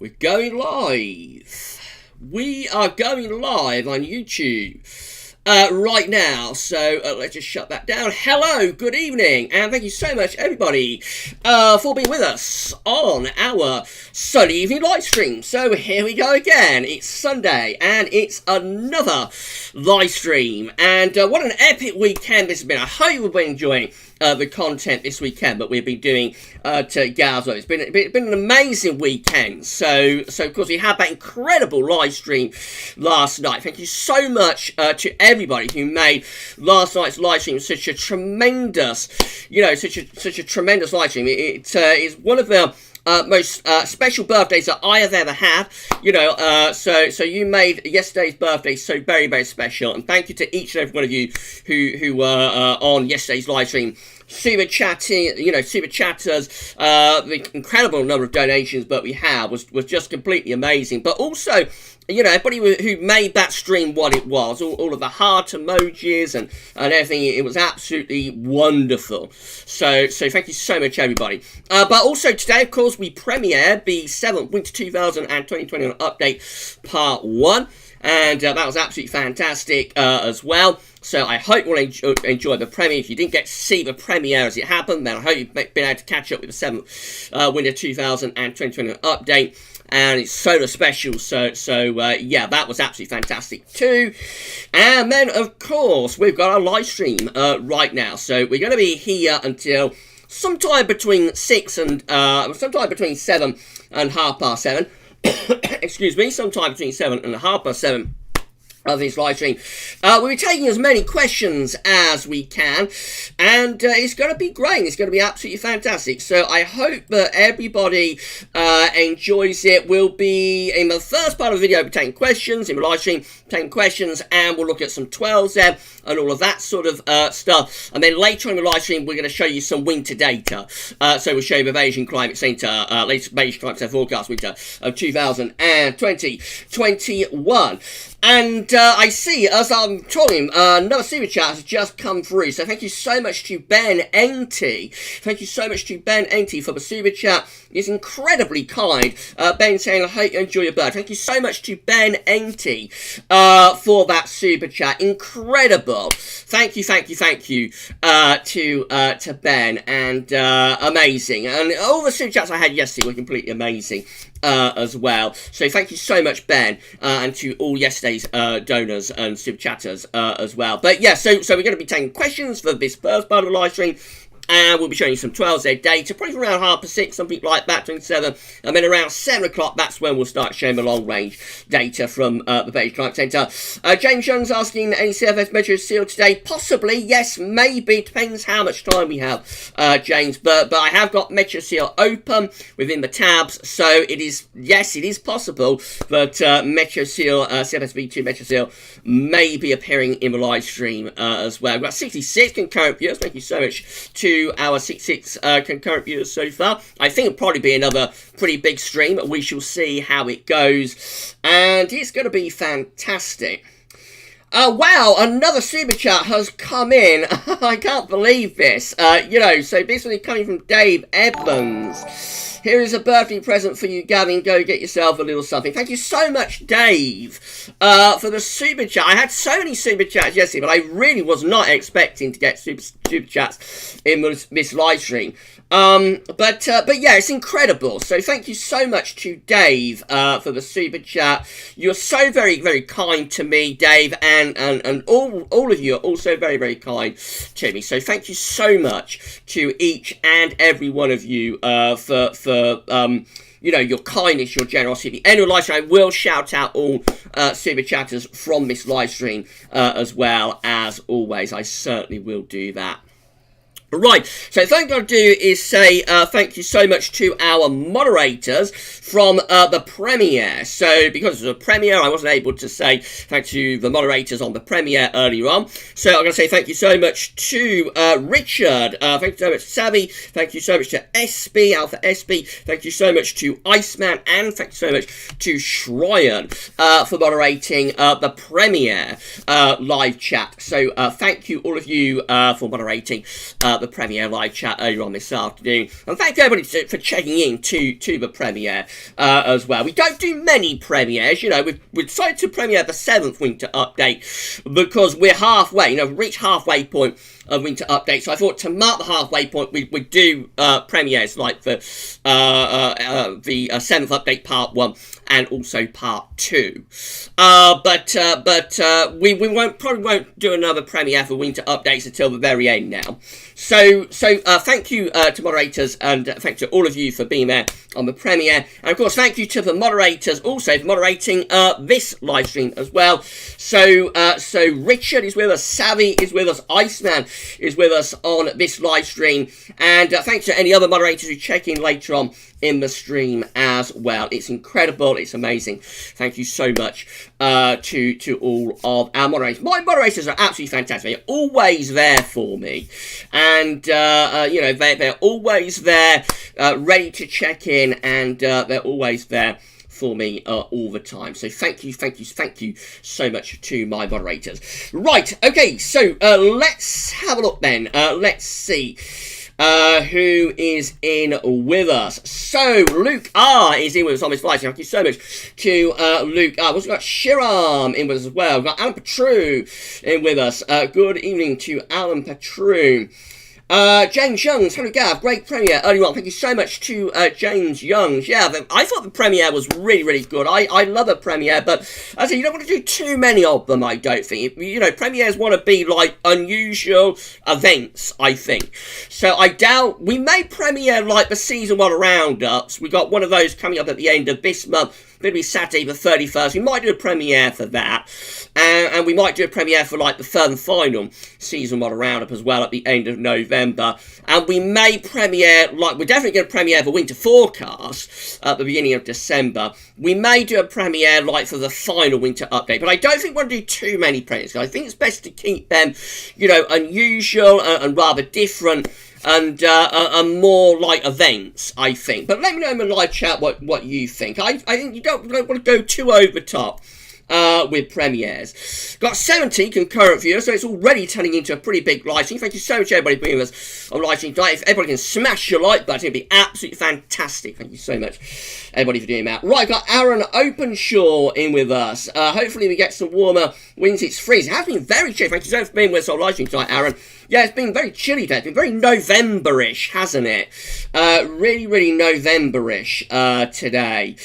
We're going live. We are going live on YouTube right now. So let's just shut that down. Hello, good evening, and thank you so much, everybody, for being with us on our Sunday evening live stream. So here we go again. It's Sunday, and it's another live stream. And what an epic weekend this has been. I hope you've been enjoying the content this weekend that we've been doing to GavsWeatherVids. It's been an amazing weekend. So of course we had that incredible live stream last night. Thank you so much to everybody who made last night's live stream such a tremendous, such a tremendous live stream. It is one of the most special birthdays that I have ever had, so you made yesterday's birthday so very, very special, and thank you to each and every one of you who were on yesterday's live stream, super chatting, super chatters. The incredible number of donations that we had was just completely amazing, but also, everybody who made that stream what it was, all of the heart emojis and everything, it was absolutely wonderful. So thank you so much, everybody. But also today, of course, we premiered the 7th Winter 2021 Update Part 1. And that was absolutely fantastic as well. So I hope you'll enjoy the premiere. If you didn't get to see the premiere as it happened, then I hope you've been able to catch up with the 7th Winter 2021 Update. And it's solar special, so yeah, that was absolutely fantastic too. And then, of course, we've got our live stream right now. So we're going to be here until sometime between 7 and 7:30. Excuse me, sometime between 7 and 7:30 of this live stream. We'll be taking as many questions as we can, and it's going to be great. It's going to be absolutely fantastic. So I hope that everybody enjoys it. We'll be, in the first part of the video, we'll be taking questions, in the live stream, taking questions, and we'll look at some 12s there, and all of that sort of stuff. And then later on in the live stream, we're going to show you some winter data. So we'll show you the Beijing Climate Center, latest Beijing Climate Center forecast winter of 2021. And I see, as I'm talking, another super chat has just come through. So thank you so much to Ben Enty. Thank you so much to Ben Enty for the super chat. It's incredibly kind. Ben saying, I hope you enjoy your birthday. Thank you so much to Ben Enty for that super chat. Incredible. Thank you to Ben. And amazing. And all the super chats I had yesterday were completely amazing as well. So thank you so much, Ben, and to all yesterday's donors and super chatters as well. But yeah, so we're going to be taking questions for this first part of the live stream. And we'll be showing you some 12Z data, probably around 6:30, something like that, 27. And then around 7 o'clock, that's when we'll start showing the long-range data from the Beijing Climate Center. James Young's asking, any CFS measures sealed today? Possibly, yes, maybe. Depends how much time we have, James. But I have got Metro Seal open within the tabs. So it is possible that Metro Seal, CFS V2 Metro Seal may be appearing in the live stream as well. We've got 66 concurrent viewers. Thank you so much to our 66 concurrent viewers so far. I think it'll probably be another pretty big stream. We shall see how it goes, and it's going to be fantastic. Wow, another super chat has come in. I can't believe this. So this one is coming from Dave Evans. Here is a birthday present for you, Gavin. Go get yourself a little something. Thank you so much, Dave, for the super chat. I had so many super chats yesterday, but I really was not expecting to get super chats in this live stream. But yeah, it's incredible. So thank you so much to Dave for the super chat. You're so very, very kind to me, Dave, and all of you are also very, very kind to me. So thank you so much to each and every one of you for your kindness, your generosity. At the end of the live stream, I will shout out all super chatters from this live stream as well, as always. I certainly will do that. Right, so the thing I'm going to do is say thank you so much to our moderators from the premiere. So because of the premiere, I wasn't able to say thank you to the moderators on the premiere earlier on. So I'm going to say thank you so much to Richard, thank you so much to Savvy, thank you so much to SB, Alpha SB, thank you so much to Iceman, and thank you so much to Shryan for moderating the premiere live chat. So thank you all of you for moderating the premiere live chat earlier on this afternoon. And thank you everybody for checking in to the premiere as well. We don't do many premieres, you know. We've decided to premiere the 7th winter update because we're halfway, you know, reached halfway point of winter update. So I thought to mark the halfway point, we'd do premieres like the 7th update part 1 and also part 2. But we probably won't do another premiere for winter updates until the very end now. So thank you to moderators, and thank you to all of you for being there on the premiere. And of course, thank you to the moderators also for moderating this live stream as well. So Richard is with us, Savvy is with us, Iceman is with us on this live stream, and thanks to any other moderators who check in later on in the stream as well. It's incredible, it's amazing. Thank you so much to all of our moderators. My moderators are absolutely fantastic. They're always there for me, and you know, they're always there, ready to check in, and they're always there for me all the time. So thank you so much to my moderators. Right, okay, so let's have a look then. Let's see who is in with us. So Luke R is in with us on this live. Thank you so much to Luke R. We've got Shiram in with us as well. We've got Alan Petru in with us. Good evening to Alan Petru. James Youngs, hello Gav, great premiere earlier on. Thank you so much to James Youngs. Yeah, I thought the premiere was really, really good. I love a premiere, but I say you don't want to do too many of them, I don't think. You know, premieres want to be like unusual events, I think. So I doubt we may premiere like the season 1 roundups. We got one of those coming up at the end of this month. It'll be Saturday the 31st. We might do a premiere for that. And we might do a premiere for like the third and final season 1 roundup as well at the end of November. And we may premiere, like we're definitely going to premiere the winter forecast at the beginning of December. We may do a premiere like for the final winter update. But I don't think we want to do too many premieres. I think it's best to keep them, you know, unusual and rather different. And more like events, I think. But let me know in the live chat what you think. I think you don't want to go too over the top with premieres. Got 70 concurrent viewers, so it's already turning into a pretty big live stream. Thank you so much, everybody, for being with us on live stream tonight. If everybody can smash your like button, it'd be absolutely fantastic. Thank you so much, everybody, for doing that. Right, got Aaron Openshaw in with us. Hopefully we get some warmer winds. It's freezing. It has been very chilly. Thank you so much for being with us on live stream tonight, Aaron. Yeah, it's been very chilly today. It's been very November-ish, hasn't it? Really, really November-ish today.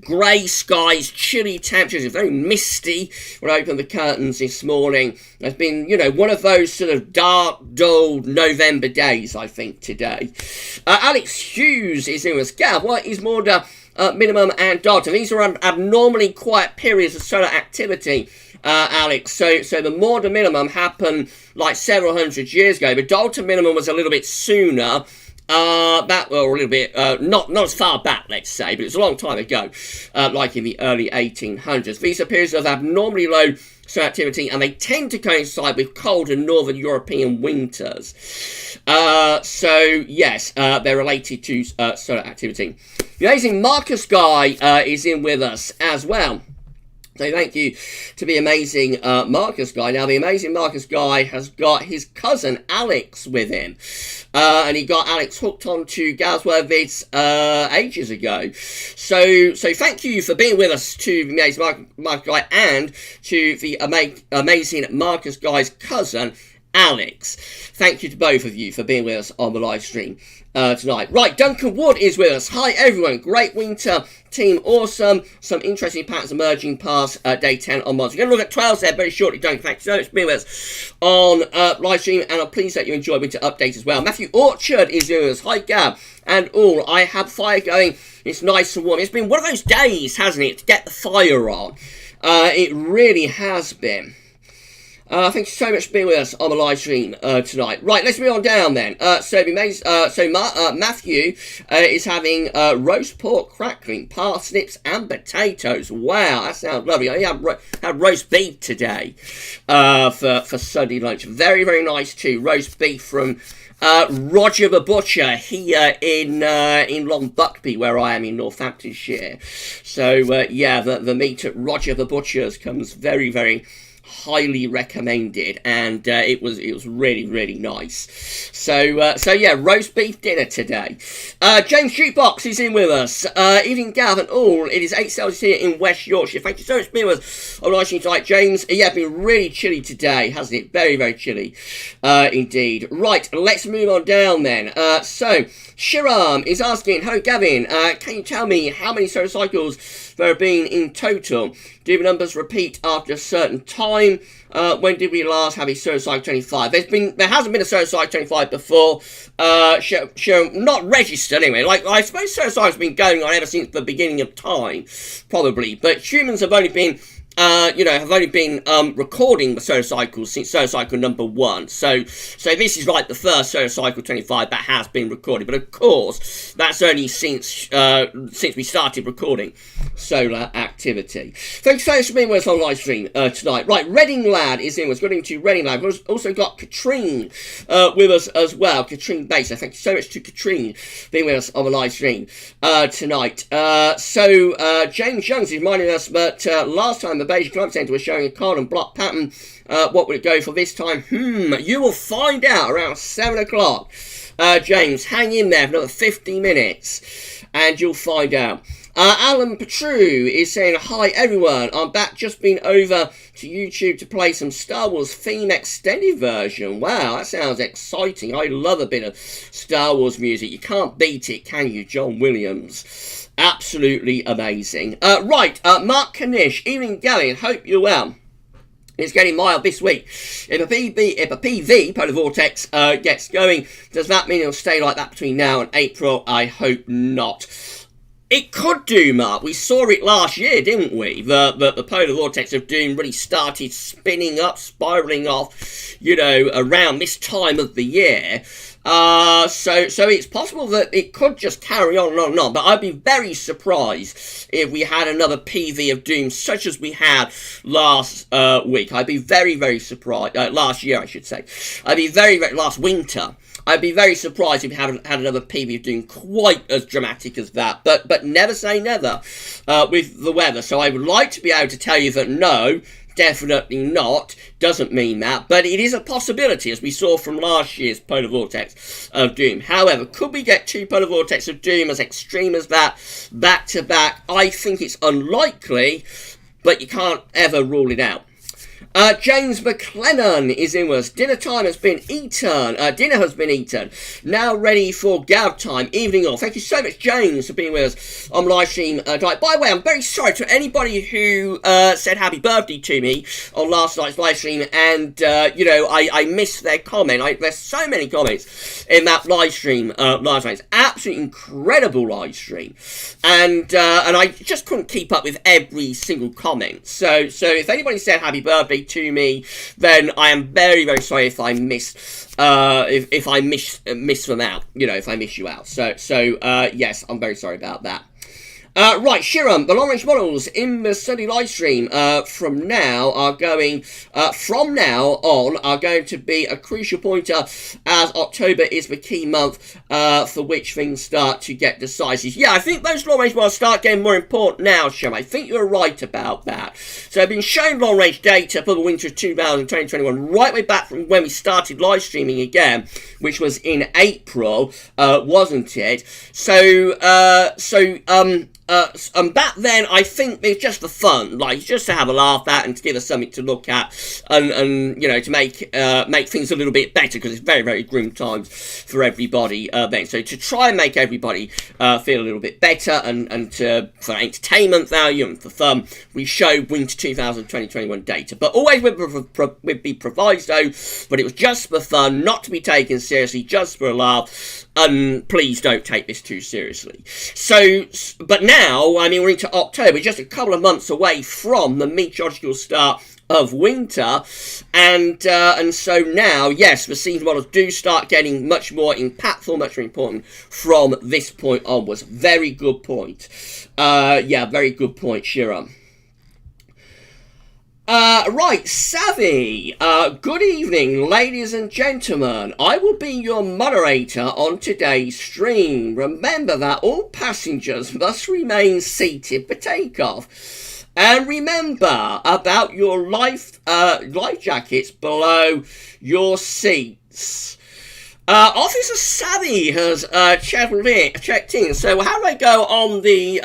Grey skies, chilly temperatures. It's very misty when I opened the curtains this morning. It's been, you know, one of those sort of dark, dull November days, I think, today. Alex Hughes is in with us. Gav, what is more minimum and delta? These are abnormally quiet periods of solar activity. Alex, so the Maunder minimum happened like several hundred years ago. The delta minimum was a little bit sooner. A little bit, not as far back, let's say, but it's a long time ago, like in the early 1800s. These are periods of abnormally low solar activity, and they tend to coincide with cold and northern European winters. So yes, they're related to solar activity. The amazing Marcus guy is in with us as well. So thank you to the amazing Marcus guy. Now, the amazing Marcus guy has got his cousin Alex with him. And he got Alex hooked onto GavsWeatherVids ages ago. So thank you for being with us to the amazing Marcus guy and to the amazing Marcus guy's cousin, Alex. Thank you to both of you for being with us on the live stream tonight. Right, Duncan Wood is with us. Hi, everyone. Great winter team. Awesome. Some interesting patterns emerging past day 10 on mods. We're going to look at 12s there very shortly. Duncan, thanks so much for being with us on live stream, and I'm pleased that you enjoyed winter update as well. Matthew Orchard is with us. Hi, Gav and all. I have fire going. It's nice and warm. It's been one of those days, hasn't it, to get the fire on. It really has been. Thank you so much for being with us on the live stream tonight. Right, let's move on down then. Matthew is having roast pork crackling, parsnips and potatoes. Wow, that sounds lovely. I had roast beef today for Sunday lunch. Very, very nice too. Roast beef from Roger the Butcher here in Long Buckby, where I am in Northamptonshire. So yeah, the meat at Roger the Butcher's comes very, very highly recommended, and it was really, really nice. So yeah, roast beef dinner today. James Jukebox is in with us. Evening, Gav and all. It is 8 Celsius here in West Yorkshire. Thank you so much for being with us on live stream tonight, James. Yeah, been really chilly today, hasn't it? Very, very chilly indeed. Right, let's move on down then. So Shiram is asking, hello Gavin, can you tell me how many solar cycles there have been in total? Do the numbers repeat after a certain time? When did we last have a solar cycle 25? There hasn't been a solar cycle 25 before. Shiram, not registered anyway. Like, I suppose solar cycles have been going on ever since the beginning of time, probably. But humans have only been recording the solar cycles since solar cycle number 1. So this is like the first solar cycle 25 that has been recorded. But of course, that's only since we started recording solar activity. Thanks so much for being with us on live stream tonight. Right, Reading Lad is in. We're going to Reading Lad. We've also got Katrine with us as well. Katrine Baser. Thank you so much to Katrine being with us on the live stream tonight. James Youngs is reminding us that last time the Beijing Climate Center was showing a carbon block pattern. What would it go for this time? You will find out around 7 o'clock. James, hang in there for another 50 minutes and you'll find out. Alan Petru is saying, hi everyone, I'm back, just been over to YouTube to play some Star Wars theme extended version. Wow, that sounds exciting. I love a bit of Star Wars music. You can't beat it, can you, John Williams? Absolutely amazing. Right, Mark Kanish, evening Gavin, hope you're well. It's getting mild this week. If a PV, polar vortex, gets going, does that mean it'll stay like that between now and April? I hope not. It could do, Mark. We saw it last year, didn't we? The polar vortex of doom really started spinning up, spiralling off, around this time of the year. So it's possible that it could just carry on and on and on, but I'd be very surprised if we had another PV of doom such as we had last week. I'd be very, very surprised. Last year, I should say. Last winter. I'd be very surprised if we haven't had another PV of doom quite as dramatic as that. But never say never with the weather. So I would like to be able to tell you that no, definitely not, doesn't mean that, but it is a possibility, as we saw from last year's polar vortex of doom. However, could we get 2 polar vortex of doom as extreme as that, back to back? I think it's unlikely, but you can't ever rule it out. James McLennan is in with us. Dinner time has been eaten. Dinner has been eaten. Now ready for Gav time. Evening all. Thank you so much, James, for being with us on live stream tonight. By the way, I'm very sorry to anybody who said happy birthday to me on last night's live stream, and I missed their comment. There's so many comments in that live stream last night. It's absolutely incredible live stream, and I just couldn't keep up with every single comment. So if anybody said happy birthday to me, then I am very, very sorry if I missed if I miss them out, if I miss you out. So yes, I'm very sorry about that. Right, Shiram, the long-range models in the Sunday live stream from now on are going to be a crucial pointer, as October is the key month for which things start to get decisive. Yeah, I think those long-range models start getting more important now, Shiram. I think you're right about that. So I've been showing long-range data for the winter of 2021 right way back from when we started live streaming again, which was in April, wasn't it? And back then, I think it's just for fun, like just to have a laugh at and to give us something to look at, and to make things a little bit better, because it's very, very grim times for everybody then. So to try and make everybody feel a little bit better, and for entertainment value and for fun, we show winter 2021 data, but always with the proviso, but it was just for fun, not to be taken seriously, just for a laugh. Please don't take this too seriously. So, but now, I mean, we're into October, just a couple of months away from the meteorological start of winter, and so now, yes, the season models do start getting much more impactful, much more important from this point onwards. Very good point. Yeah, very good point, Shiram. Right, Savvy, good evening, ladies and gentlemen. I will be your moderator on today's stream. Remember that all passengers must remain seated for takeoff. And remember about your life jackets below your seats. Officer Savvy has checked in. So how do they go on the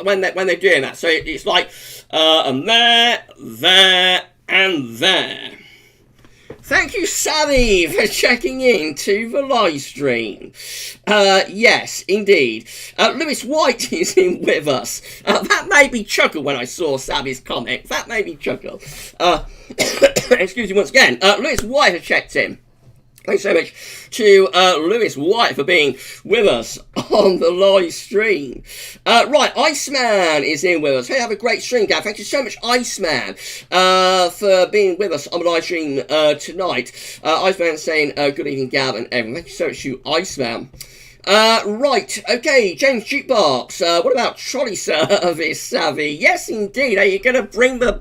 when they're doing that? So it's like and there, and there. Thank you, Savvy, for checking in to the live stream. Yes, indeed. Lewis White is in with us. That made me chuckle when I saw Savvy's comment. That made me chuckle. Excuse me once again. Lewis White has checked in. Thanks so much to Lewis White for being with us on the live stream. Right, Iceman is in with us. Hey, have a great stream, Gav. Thank you so much, Iceman, for being with us on the live stream tonight. Iceman saying good evening, Gav and everyone. Thank you so much to Iceman. Right, okay, James Jukebox. What about trolley service, Savvy? Yes, indeed. Are you going to bring the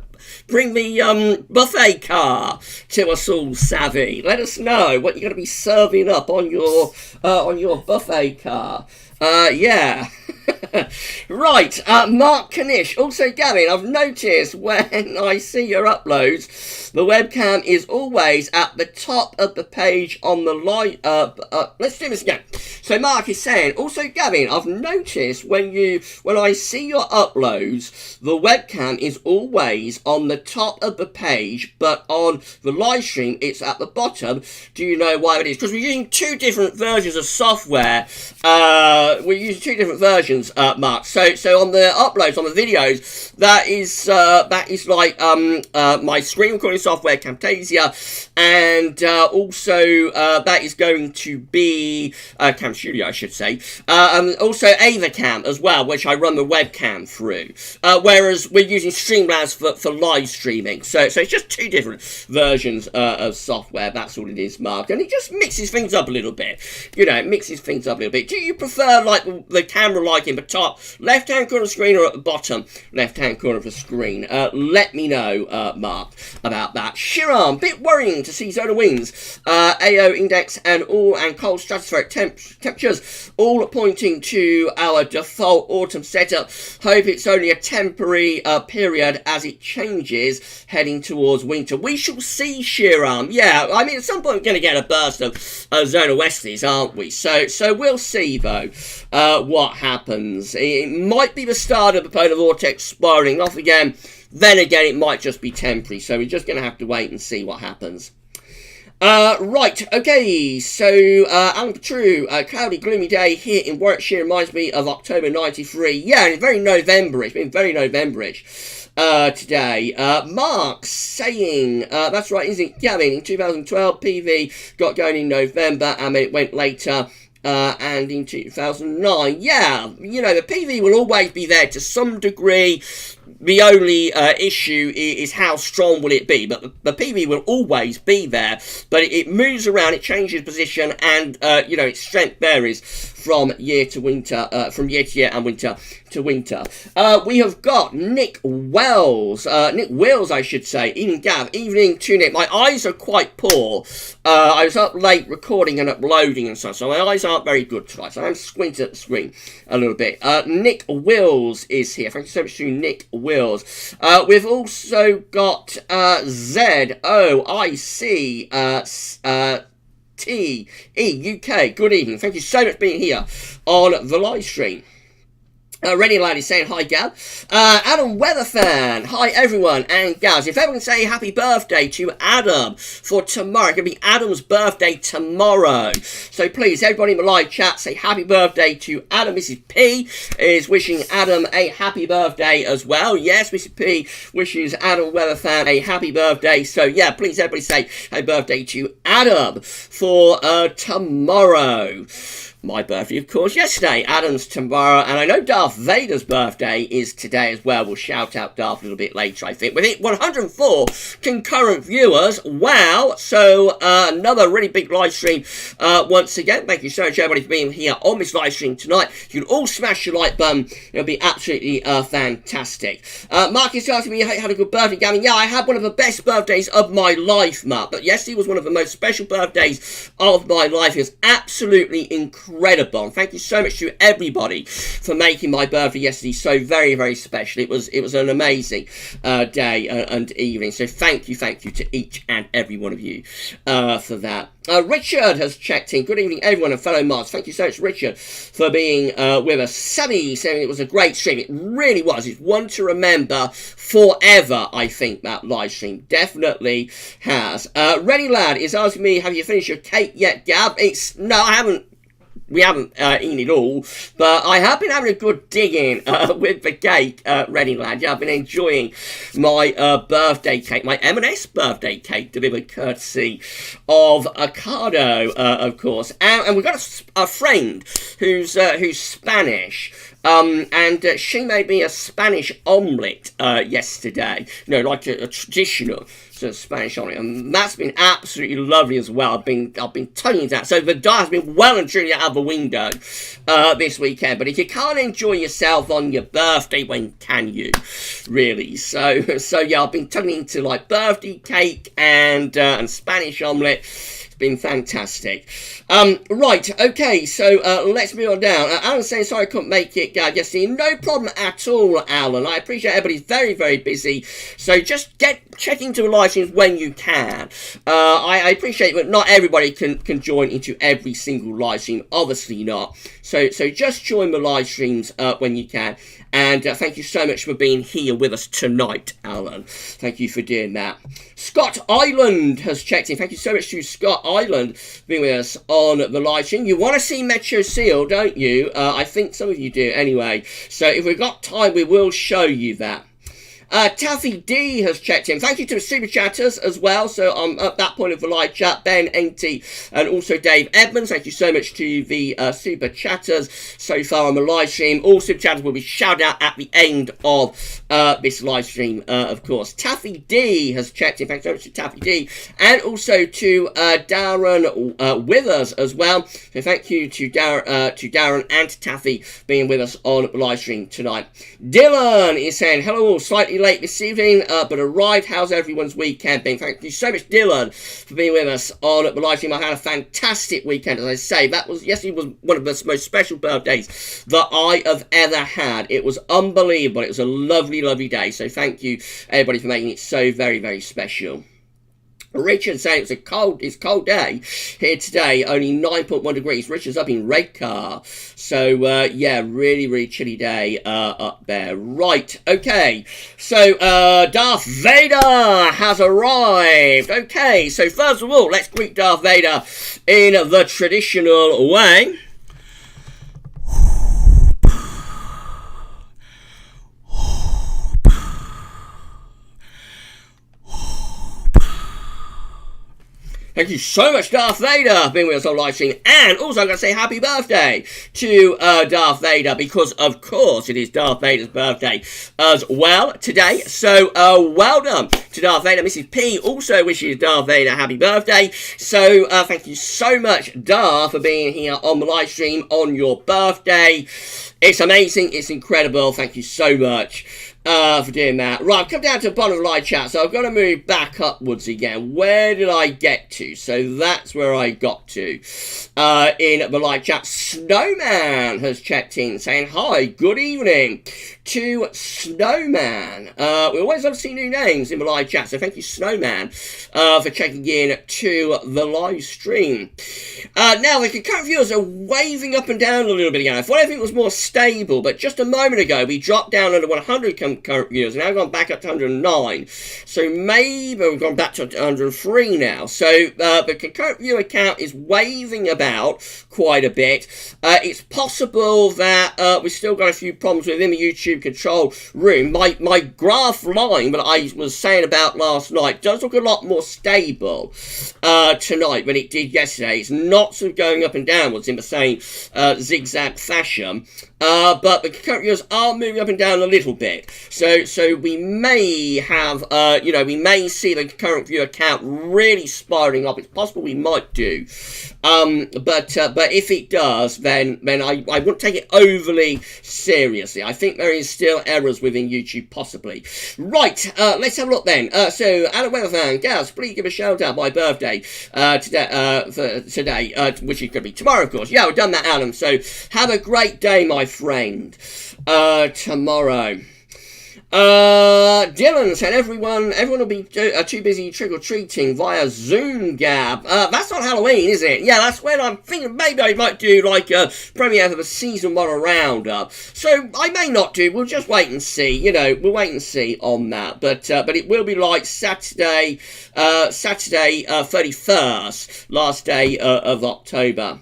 buffet car to us all, Savvy? Let us know what you're going to be serving up on your buffet car. Yeah. Right, Mark Kanish. Also, Gavin, I've noticed when I see your uploads, the webcam is always at the top of the page on the live. Let's do this again. So, Mark is saying, also, Gavin, I've noticed when I see your uploads, the webcam is always on the top of the page, but on the live stream, it's at the bottom. Do you know why it is? Because we're using two different versions of software. We're using two different versions. Mark. So on the uploads, on the videos, that is like my screen recording software, Camtasia, and also that is going to be Cam Studio, I should say. Also AvaCam as well, which I run the webcam through. Whereas we're using Streamlabs for live streaming. So it's just two different versions of software. That's all it is, Mark. And it just mixes things up a little bit. You know, it mixes things up a little bit. Do you prefer like the camera like in the top left-hand corner of the screen or at the bottom left-hand corner of the screen? Let me know, Mark, about that. Shiram, bit worrying to see Zona winds, AO index and cold stratospheric temperatures all pointing to our default autumn setup. Hope it's only a temporary period as it changes heading towards winter. We shall see, Shiram. Yeah, I mean, at some point we're going to get a burst of Zona Westies, aren't we? So we'll see, though, what happens. It might be the start of the polar vortex spiraling off again. Then again, it might just be temporary. So we're just going to have to wait and see what happens. Right, okay, so, Alan Petru, cloudy, gloomy day here in Warwickshire reminds me of October 93. Yeah, and it's very Novemberish, been very Novemberish, today. Mark saying, that's right, isn't it, Gavin? In 2012, PV got going in November, and then it went later. And in 2009, yeah, you know, the PV will always be there to some degree. The only issue is how strong will it be, but the PV will always be there, but it moves around, it changes position, and, you know, its strength varies from year to winter, from year to year and winter to winter. We have got Nick Wills, I should say. Evening, Gav. Evening to Nick. My eyes are quite poor. I was up late recording and uploading and stuff, so my eyes aren't very good tonight, so I'm squinting at the screen a little bit. Nick Wills is here. Thank you so much to Nick Wills. We've also got ZOIC UK. Good evening. Thank you so much for being here on the live stream. Rennie Lad is saying hi, Gav. Adam Weatherfan, hi everyone, and Gavs. If everyone can say happy birthday to Adam for tomorrow, it's going to be Adam's birthday tomorrow. So please, everybody in the live chat, say happy birthday to Adam. Mrs. P is wishing Adam a happy birthday as well. Yes, Mrs. P wishes Adam Weatherfan a happy birthday. So yeah, please, everybody say happy birthday to Adam for tomorrow. My birthday, of course, yesterday. Adam's tomorrow, and I know Darth Vader's birthday is today as well. We'll shout out Darth a little bit later, I think. With it, 104 concurrent viewers. Wow. So, another really big live stream once again. Thank you so much, everybody, for being here on this live stream tonight. You can all smash your like button. It'll be absolutely fantastic. Mark is asking me, had a good birthday, Gavin. Yeah, I had one of the best birthdays of my life, Mark. But yes, it was one of the most special birthdays of my life. It was absolutely incredible. incredible. And thank you so much to everybody for making my birthday yesterday so very, very special. It was an amazing day and evening. So thank you to each and every one of you for that. Richard has checked in. Good evening, everyone, and fellow mods. Thank you so much, Richard, for being with us. Sammy saying it was a great stream. It really was. It's one to remember forever, I think, that live stream. Definitely has. Rennie Lad is asking me, have you finished your cake yet, Gab? No, I haven't. We haven't eaten it all, but I have been having a good dig-in with the cake, Ready Lad. Yeah, I've been enjoying my birthday cake, my M&S birthday cake, delivered courtesy of Ocado, of course. And we've got a friend who's Spanish. And she made me a Spanish omelette yesterday. You know, like a traditional sort of Spanish omelette, and that's been absolutely lovely as well. I've been tugging that. So the die has been well and truly out of the window this weekend. But if you can't enjoy yourself on your birthday, when can you, really? So yeah, I've been tugging into like birthday cake and Spanish omelette. Been fantastic. Right, okay, so let's move on down. Alan's saying, sorry I couldn't make it yesterday. No problem at all, Alan. I appreciate everybody's very, very busy. So just check into the live streams when you can. I appreciate that not everybody can join into every single live stream. Obviously not. So just join the live streams when you can. And thank you so much for being here with us tonight, Alan. Thank you for doing that. Scott Island has checked in. Thank you so much to Scott Island being with us on the live stream. You want to see Metro Seal, don't you? I think some of you do anyway. So if we've got time, we will show you that. Taffy D has checked in. Thank you to the super chatters as well. So I'm at that point of the live chat. Ben, Enty, and also Dave Edmonds. Thank you so much to the super chatters so far on the live stream. All super chatters will be shouted out at the end of this live stream, of course. Taffy D has checked in. Thanks so much to Taffy D. And also to Darren Withers as well. So thank you to Darren and to Taffy being with us on the live stream tonight. Dylan is saying, hello all, slightly late this evening, but arrived. How's everyone's weekend been? Thank you so much, Dylan, for being with us on the live stream. I had a fantastic weekend, as I say. Yesterday was one of the most special birthdays that I have ever had. It was unbelievable. It was a lovely, lovely day. So thank you, everybody, for making it so very, very special. Richard saying it's a cold day here today, only 9.1 degrees. Richard's up in Redcar. So, yeah, really, really chilly day up there. Right, okay. So, Darth Vader has arrived. Okay, so first of all, let's greet Darth Vader in the traditional way. Thank you so much, Darth Vader, being with us on live stream. And also, I'm going to say happy birthday to Darth Vader, because, of course, it is Darth Vader's birthday as well today. So, well done to Darth Vader. Mrs. P also wishes Darth Vader happy birthday. So, thank you so much, Darth, for being here on the live stream on your birthday. It's amazing. It's incredible. Thank you so much for doing that. Right, I've come down to the bottom of the live chat, so I've got to move back upwards again. Where did I get to? So that's where I got to in the live chat. Snowman has checked in, saying, hi, good evening to Snowman. We always love to see new names in the live chat, so thank you, Snowman, for checking in to the live stream. Now, the concurrent viewers are waving up and down a little bit again. I thought everything was more stable, but just a moment ago, we dropped down under 100 concurrent viewers, and now gone back up to 109. So maybe we've gone back to 103 now. So the concurrent viewer count is waving about quite a bit. It's possible that we've still got a few problems within the YouTube control room. My graph line that I was saying about last night does look a lot more stable tonight than it did yesterday. It's not sort of going up and downwards in the same zigzag fashion but the current viewers are moving up and down a little bit. So we may have, we may see the current viewer count really spiraling up. It's possible we might do. But if it does, then I wouldn't take it overly seriously. I think there is still errors within YouTube, possibly. Right, let's have a look then. So, Adam Weatherfan, Gaz, please give a shout out my birthday today, which is going to be tomorrow, of course. Yeah, we've done that, Adam. So, have a great day, my friend. Tomorrow. Dylan said everyone will be too busy trick-or-treating via Zoom, Gab. That's not Halloween, is it? Yeah, that's when I'm thinking maybe I might do like a premiere of a season 1 roundup. So I may not do, we'll just wait and see, we'll wait and see on that. But it will be like Saturday 31st, last day of October.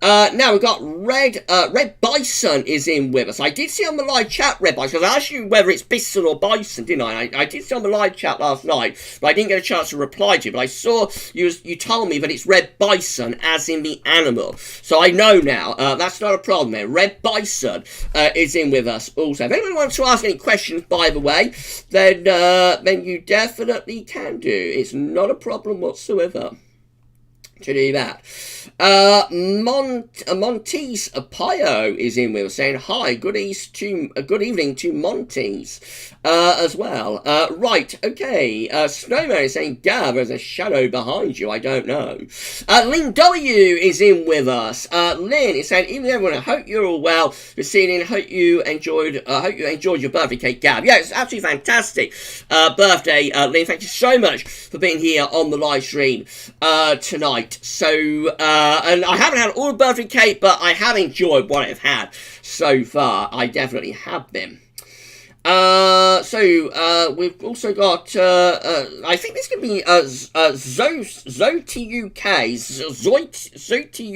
Now we've got Red Bison is in with us. I did see on the live chat, Red Bison, because I asked you whether it's Bison or Bison, didn't I? I did see on the live chat last night, but I didn't get a chance to reply to you. But I saw you told me that it's Red Bison, as in the animal. So I know now. That's not a problem there. Red Bison is in with us also. If anyone wants to ask any questions, by the way, then you definitely can do. It's not a problem whatsoever to do that. Montes Pio is in with us saying hi, good evening to Montes as well. Right, okay. Snowman is saying Gav, there's a shadow behind you, I don't know. Lynn W is in with us. Lynn is saying, evening everyone, I hope you're all well this evening. Hope you enjoyed your birthday cake, Gav. Yeah, it's absolutely fantastic birthday, Lynn. Thank you so much for being here on the live stream tonight. So and I haven't had all the birthday cake, but I have enjoyed what I've had so far. I definitely have been. We've also got, I think this could be, Zoti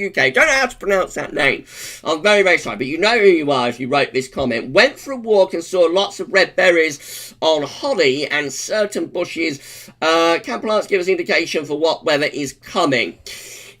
UK. Don't know how to pronounce that name. I'm very, very sorry, but you know who you are if you wrote this comment. Went for a walk and saw lots of red berries on holly and certain bushes. Can plants give us indication for what weather is coming?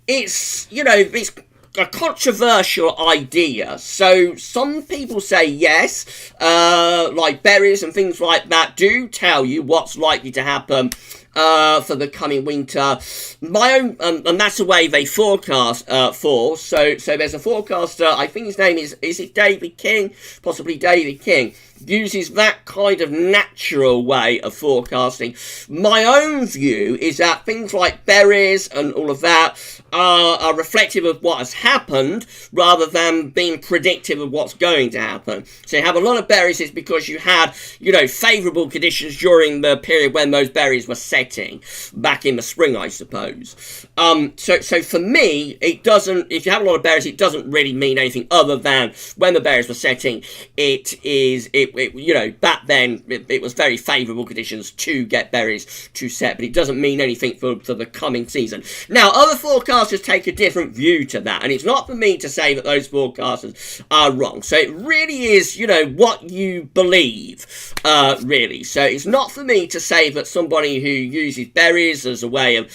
It's, it's a controversial idea. So some people say yes, like berries and things like that do tell you what's likely to happen for the coming winter. My own, and that's the way they forecast for. So there's a forecaster, I think his name is it David King? Possibly David King. Uses that kind of natural way of forecasting. My own view is that things like berries and all of that are reflective of what has happened rather than being predictive of what's going to happen. So you have a lot of berries is because you had, favourable conditions during the period when those berries were setting back in the spring, I suppose. So for me, it doesn't, if you have a lot of berries, it doesn't really mean anything other than when the berries were setting, back then, it was very favourable conditions to get berries to set, but it doesn't mean anything for the coming season. Now, other forecasters take a different view to that, and it's not for me to say that those forecasters are wrong. So it really is, what you believe, really. So it's not for me to say that somebody who uses berries as a way of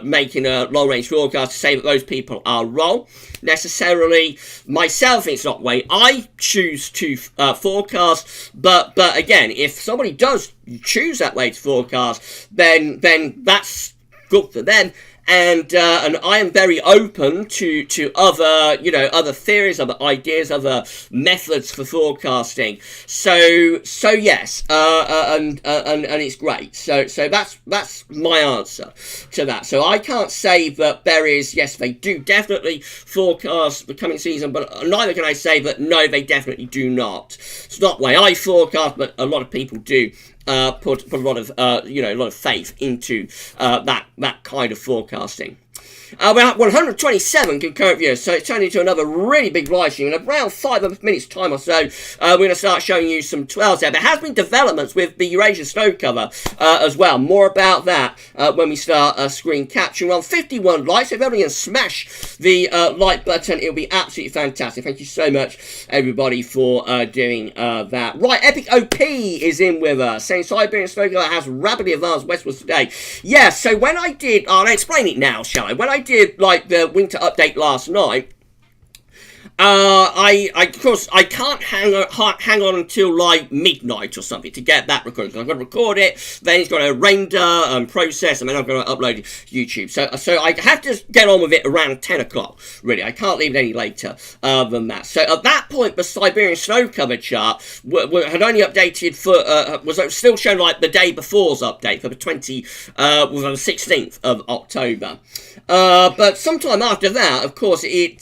making a long-range forecast, to say that those people are wrong. Necessarily, myself, it's not the way I choose to forecast, but again, if somebody does choose that way to forecast, then that's good for them. And I am very open to other, other theories, other ideas, other methods for forecasting. So yes, and it's great. So that's my answer to that. So I can't say that berries, yes, they do definitely forecast the coming season, but neither can I say that no, they definitely do not. It's not the way I forecast, but a lot of people do. Put a lot of a lot of faith into that kind of forecasting. We're at 127 concurrent viewers, so it's turned into another really big live stream. In around 5 minutes time or so, we're going to start showing you some 12s there. There has been developments with the Eurasian snow cover as well. More about that when we start screen capturing. On 51 likes, if everybody can smash the like button, it'll be absolutely fantastic. Thank you so much, everybody, for doing that. Right, Epic OP is in with us, saying Siberian snow cover has rapidly advanced westwards today. Yeah, so when I did, I'll explain it now, shall I? When I did like the winter update last night, Of course, I can't hang on until like midnight or something to get that recorded. So I've got to record it, then it's got to render and process, and then I've got to upload it to YouTube. So I have to get on with it around 10 o'clock, really. I can't leave it any later than that. So at that point, the Siberian snow cover chart had only updated for, was still showing like the day before's update for the 16th of October. But sometime after that, of course, it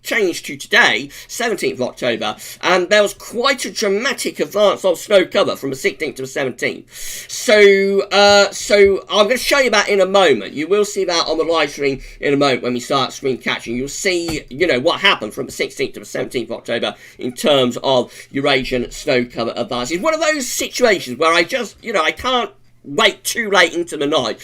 changed to today, 17th of October, and there was quite a dramatic advance of snow cover from the 16th to the 17th. So I'm going to show you that in a moment. You will see that on the live stream in a moment when we start screen catching. You'll see, what happened from the 16th to the 17th of October in terms of Eurasian snow cover advance. It's one of those situations where I just, I can't wait too late into the night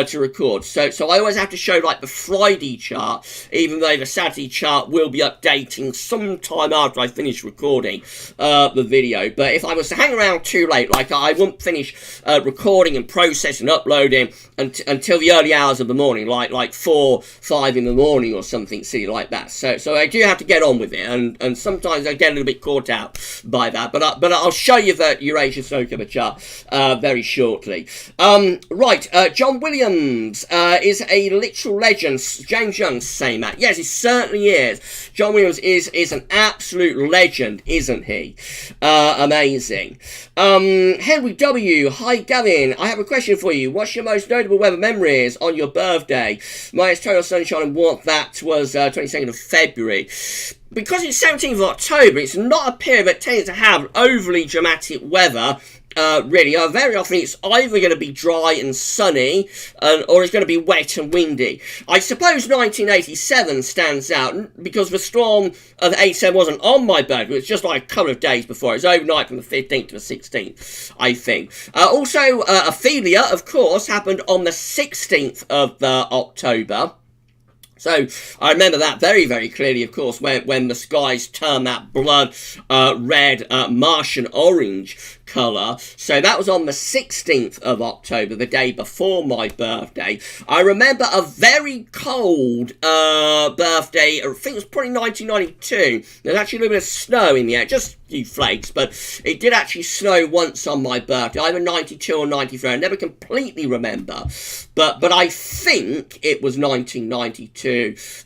to record. So I always have to show like the Friday chart, even though the Saturday chart will be updating sometime after I finish recording the video. But if I was to hang around too late, like I won't finish recording and processing and uploading until the early hours of the morning, like 4, 5 in the morning or something silly like that. So I do have to get on with it, and sometimes I get a little bit caught out by that. But I'll show you the Eurasian snow cover chart very shortly. John Williams is a literal legend. James Young's saying that. Yes, he certainly is. John Williams is an absolute legend, isn't he? Amazing. Henry W. Hi, Gavin. I have a question for you. What's your most notable weather memories on your birthday? Mine is total sunshine and warmth. That was 22nd of February. Because it's 17th of October, it's not a period that tends to have overly dramatic weather. Really, very often it's either going to be dry and sunny, or it's going to be wet and windy. I suppose 1987 stands out because the storm of 87 wasn't on my birthday. It was just like a couple of days before. It was overnight from the 15th to the 16th, I think. Also, Ophelia, of course, happened on the 16th of October. So I remember that very, very clearly, of course, when the skies turned that blood red Martian orange colour. So that was on the 16th of October, the day before my birthday. I remember a very cold birthday. I think it was probably 1992. There's actually a little bit of snow in the air, just a few flakes, but it did actually snow once on my birthday, either 92 or 93. I never completely remember, but I think it was 1992.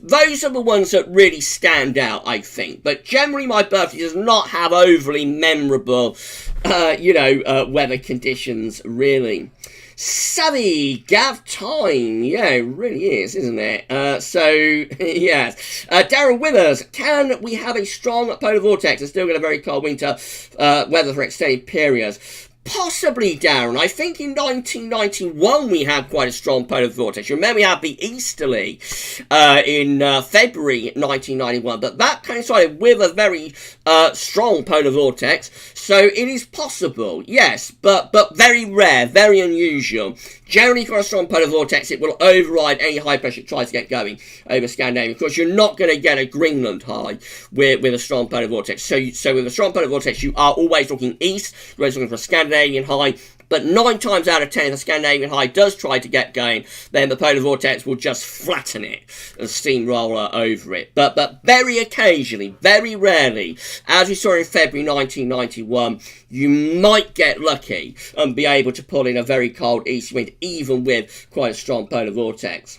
Those are the ones that really stand out, I think. But generally, my birthday does not have overly memorable weather conditions, really. Savvy, Gav time. Yeah, it really is, isn't it? Yes. Darren Withers, can we have a strong polar vortex and still get a very cold winter weather for extended periods? Possibly, Darren. I think in 1991 we had quite a strong polar vortex. You remember we had the easterly in February 1991, but that coincided with a very strong polar vortex. So it is possible, yes, but very rare, very unusual. Generally, for a strong polar vortex, it will override any high pressure it tries to get going over Scandinavia. Of course, you're not going to get a Greenland high with a strong polar vortex. So with a strong polar vortex, you are always looking east. You're always looking for a Scandinavian high. But 9 times out of 10, if the Scandinavian high does try to get going, then the polar vortex will just flatten it and steamroller over it. But very occasionally, very rarely, as we saw in February 1991, you might get lucky and be able to pull in a very cold east wind, even with quite a strong polar vortex.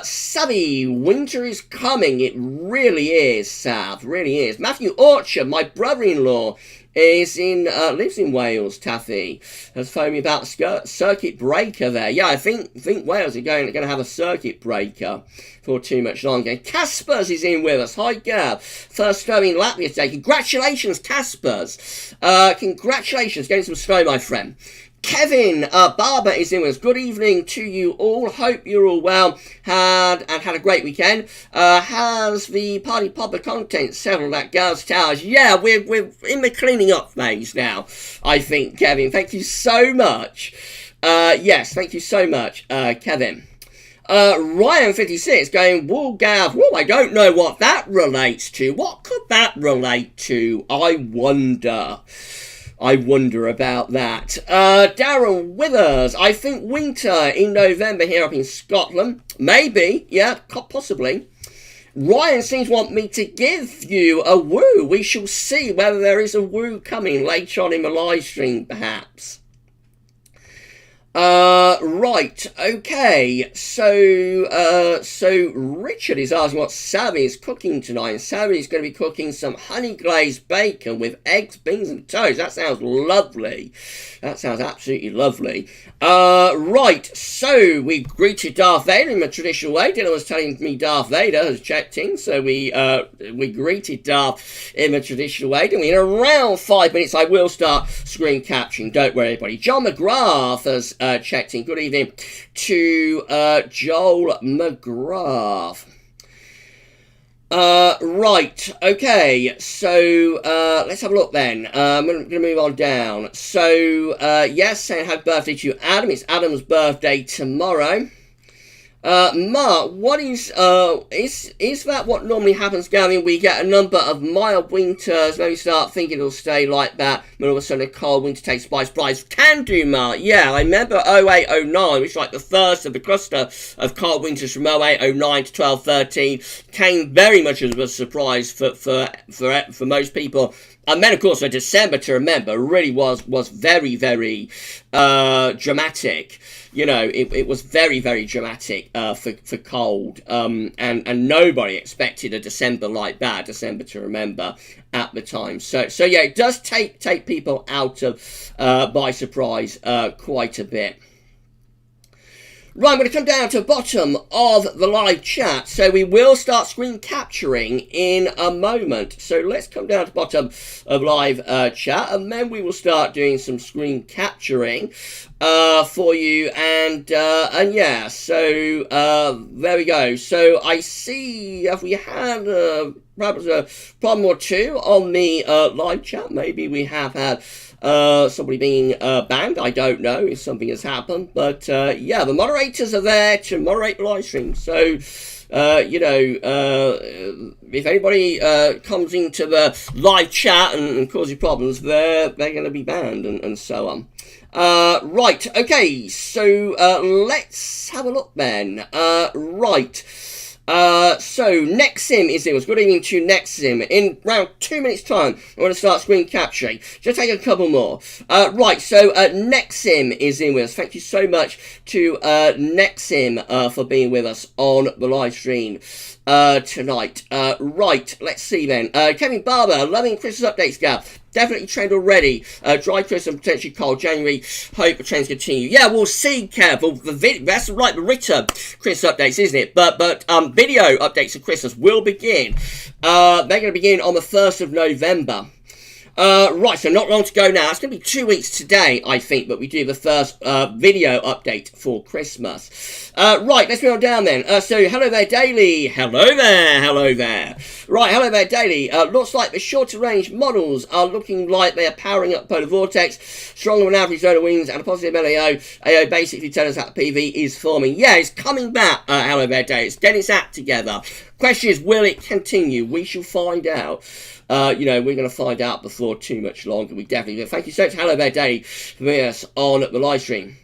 Savvy, winter is coming. It really is, Sav, really is. Matthew Orchard, my brother-in-law, lives in Wales, Taffy, has phoned me about a circuit breaker there. Yeah, I think Wales are going to have a circuit breaker for too much longer. Caspers is in with us. Hi, Gav. First snow in Latvia today. Congratulations, Caspers. Congratulations, getting some snow, my friend. Kevin Barber is in with us. Good evening to you all. Hope you're all well. Had a great weekend. Has the party popper content settled at Girls Towers? Yeah, we're in the cleaning up phase now, I think, Kevin. Thank you so much. Yes, thank you so much, Kevin. Ryan56 going, whoa, Gav, whoa, I don't know what that relates to. What could that relate to? I wonder. I wonder about that. Darren Withers, I think winter in November here up in Scotland. Maybe, yeah, possibly. Ryan seems to want me to give you a woo. We shall see whether there is a woo coming later on in the live stream, perhaps. Right, okay, so Richard is asking what Savvy is cooking tonight, and Savvy is going to be cooking some honey glazed bacon with eggs, beans and toast. That sounds lovely. That sounds absolutely lovely. Right, so we greeted Darth Vader in the traditional way. Dylan was telling me Darth Vader has checked in, so we greeted Darth in the traditional way. Then in around 5 minutes, I will start screen capturing. Don't worry, everybody. John McGrath has checked in. Good evening to Joel McGrath. Right, okay, so let's have a look then. I'm going to move on down. So, yes, saying happy birthday to Adam. It's Adam's birthday tomorrow. Mark, what is that what normally happens, Gavin? We get a number of mild winters, maybe start thinking it'll stay like that, but all of a sudden a cold winter takes by surprise. Can do, Mark. Yeah, I remember 08, 09, which was like the first of the cluster of cold winters from 08, 09 to 12, 13, came very much as a surprise for most people. And then, of course, for December to remember really was very, very dramatic. You know, it was very, very dramatic for cold. And nobody expected a December like that, December to remember, at the time. So yeah, it does take people out of by surprise quite a bit. Right, I'm going to come down to the bottom of the live chat, so we will start screen capturing in a moment. So let's come down to the bottom of live chat, and then we will start doing some screen capturing for you. And yeah, so there we go. So I see, have we had perhaps a problem or two on the live chat? Maybe we have had somebody being banned. I don't know if something has happened, but yeah, the moderators are there to moderate the live stream. So you know, if anybody comes into the live chat and causes problems, they're going to be banned and so on. Right, okay, so let's have a look then. Right. So Nexim is in. Good evening to Nexim. In around 2 minutes time, I'm going to start screen capturing. Just take a couple more. Right, so Nexim is in with us. Thank you so much to Nexim for being with us on the live stream tonight. Right, let's see then. Kevin Barber, loving Christmas updates, Gav. Definitely trend already. Dry Christmas and potentially cold January. Hope the trends continue. Yeah, we'll see, Kev. Well, that's like the written Christmas updates, isn't it? But video updates of Christmas will begin. They're going to begin on the 1st of November. Right, so not long to go now. It's going to be 2 weeks today, I think, but we do the first video update for Christmas. Right, let's move on down then. So, hello there, Daily. Hello there, hello there. Right, hello there, Daily. Looks like the shorter range models are looking like they are powering up polar vortex, stronger than average zone of winds, and a positive LAO. AO basically tells us that PV is forming. Yeah, it's coming back, hello there, Daily. It's getting its act together. Question is, will it continue? We shall find out. You know, we're going to find out before too much longer. We definitely will. Thank you so much. Hello there, Daddy, for being us on the live stream.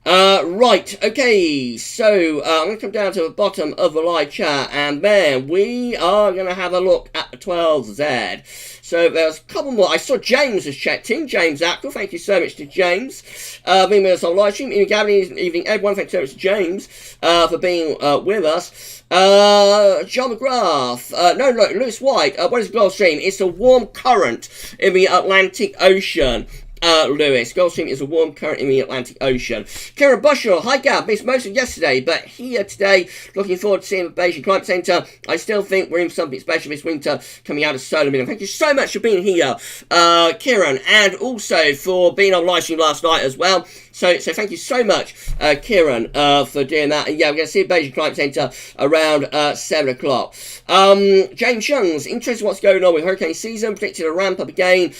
Right, okay, so I'm going to come down to the bottom of the live chat, and then we are going to have a look at the 12Z. So there's a couple more. I saw James has checked in. James Ackle, thank you so much to James. Being with us on live stream. Evening, everyone. Thank you so much to James for being with us. John McGrath. No, Lewis White. What is Gulf Stream? It's a warm current in the Atlantic Ocean. Lewis, Gulf Stream is a warm current in the Atlantic Ocean. Kieran Bushell, hi Gav, missed most of yesterday, but here today, looking forward to seeing the Beijing Climate Center. I still think we're in something special this winter coming out of solar minimum. Thank you so much for being here, Kieran, and also for being on live stream last night as well. So thank you so much, Kieran, for doing that. And yeah, we're going to see Beijing Climate Center around 7 o'clock. James Young's interested what's going on with hurricane season, predicted a ramp up again,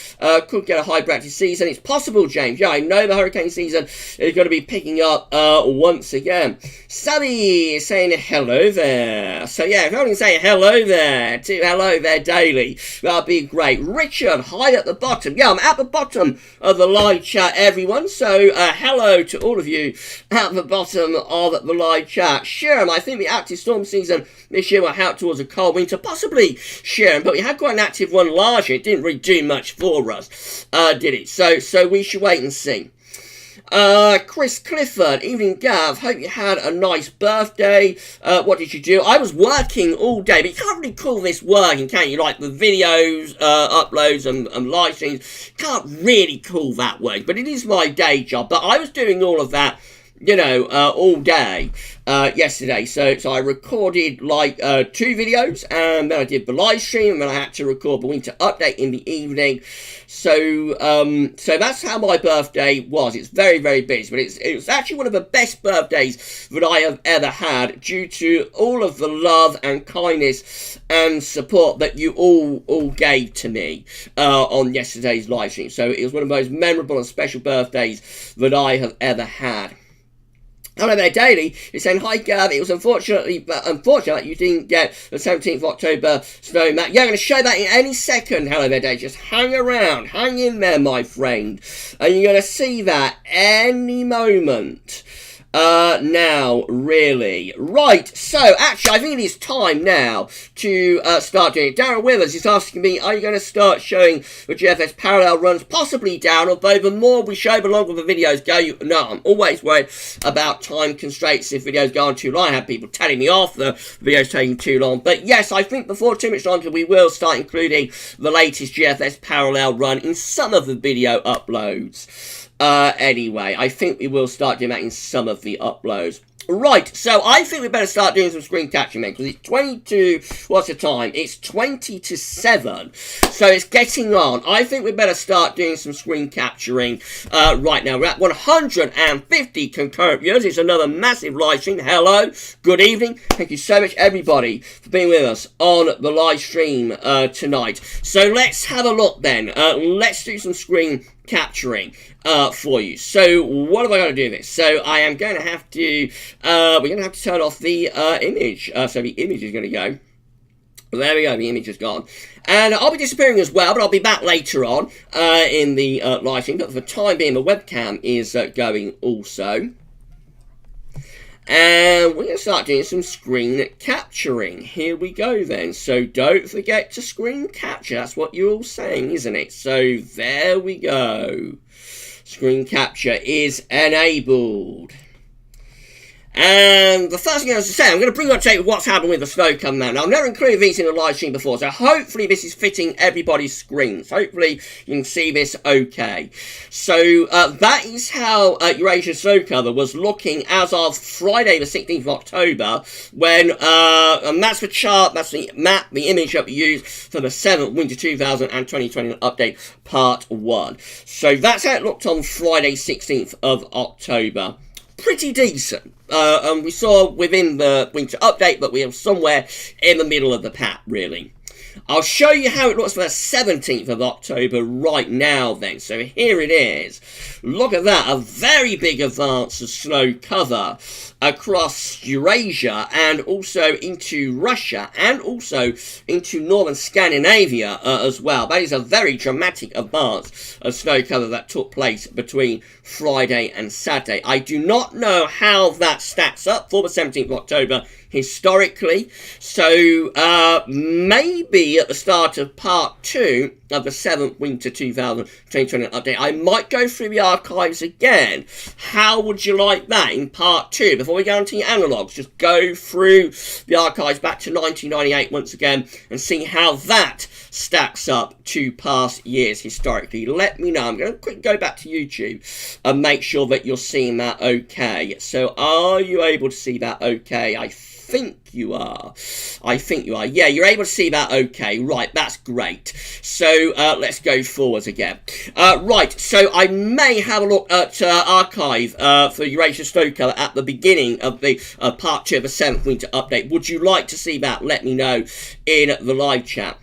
could get a hyperactive season. It's possible, James. Yeah, I know the hurricane season is going to be picking up once again. Savvy is saying hello there. So yeah, if I can say hello there to Hello There Daily, that'd be great. Richard, hi at the bottom. Yeah, I'm at the bottom of the live chat, everyone. So hello to all of you at the bottom of the live chat. Sherm, I think the active storm season this year will help towards a cold winter, possibly, Sherm, but we had quite an active one last year. It didn't really do much for us, did it? So we should wait and see. Chris Clifford, evening Gav, hope you had a nice birthday. What did you do? I was working all day, but you can't really call this working, can you? Like the videos, uploads and live streams, can't really call that work, but it is my day job. But I was doing all of that, you know, all day yesterday. So I recorded like 2 videos, and then I did the live stream, and then I had to record the winter update in the evening. So that's how my birthday was. It's very, very busy, but it was actually one of the best birthdays that I have ever had, due to all of the love and kindness and support that you all gave to me on yesterday's live stream. So it was one of the most memorable and special birthdays that I have ever had. Hello There Daily is saying, hi Gav, it was unfortunate that you didn't get the 17th of October snow map. Yeah, I'm going to show that in any second. Hello There Daily, just hang around, hang in there, my friend, and you're going to see that any moment. Now, really. Right, so, actually, I think it is time now to start doing it. Darren Withers is asking me, are you going to start showing the GFS parallel runs? Possibly, down, although the more we show, the longer the videos go. No, I'm always worried about time constraints if videos go on too long. I have people telling me off the videos taking too long. But yes, I think before too much longer, we will start including the latest GFS parallel run in some of the video uploads. Anyway, I think we will start doing that in some of the uploads. Right, so I think we better start doing some screen capturing then, because it's 22, what's the time? It's 20 to 7, so it's getting on. I think we better start doing some screen capturing right now. We're at 150 concurrent viewers. It's another massive live stream. Hello, good evening. Thank you so much, everybody, for being with us on the live stream tonight. So let's have a look then. Let's do some screen capturing for you. So what am I going to do this? So I am going to have to we're going to have to turn off the image. So the image is going to go. There we go, the image is gone. And I'll be disappearing as well, but I'll be back later on in the live stream. But for the time being, the webcam is going also. And we're going to start doing some screen capturing. Here we go then. So don't forget to screen capture. That's what you're all saying, isn't it? So there we go. Screen capture is enabled. And the first thing I was to say, I'm going to bring you up to date with what's happened with the snow coming out. Now, I've never included these in a live stream before, so hopefully this is fitting everybody's screens. Hopefully you can see this okay. So that is how Eurasian snow cover was looking as of Friday the 16th of October, when, and that's the chart, that's the map, the image that we used for the 7th Winter 2020 update part 1. So that's how it looked on Friday 16th of October. Pretty decent. And we saw within the winter update, but we are somewhere in the middle of the pack, really. I'll show you how it looks for the 17th of October right now then. So here it is. Look at that, a very big advance of snow cover across Eurasia and also into Russia and also into northern Scandinavia as well. That is a very dramatic advance of snow cover that took place between Friday and Saturday. I do not know how that stacks up for the 17th of October historically, so maybe at the start of part 2 of the 7th Winter 2020 update, I might go through the archives again. How would you like that in part 2? Before we go into your analogues, just go through the archives back to 1998 once again and see how that stacks up to past years historically. Let me know. I'm going to quickly go back to YouTube and make sure that you're seeing that okay. So are you able to see that okay? I think you are. Yeah, you're able to see that. Okay, right, that's great. So let's go forwards again. Right, so I may have a look at archive for Eurasian snow colour at the beginning of the part 2 of the 7th winter update. Would you like to see that? Let me know in the live chat.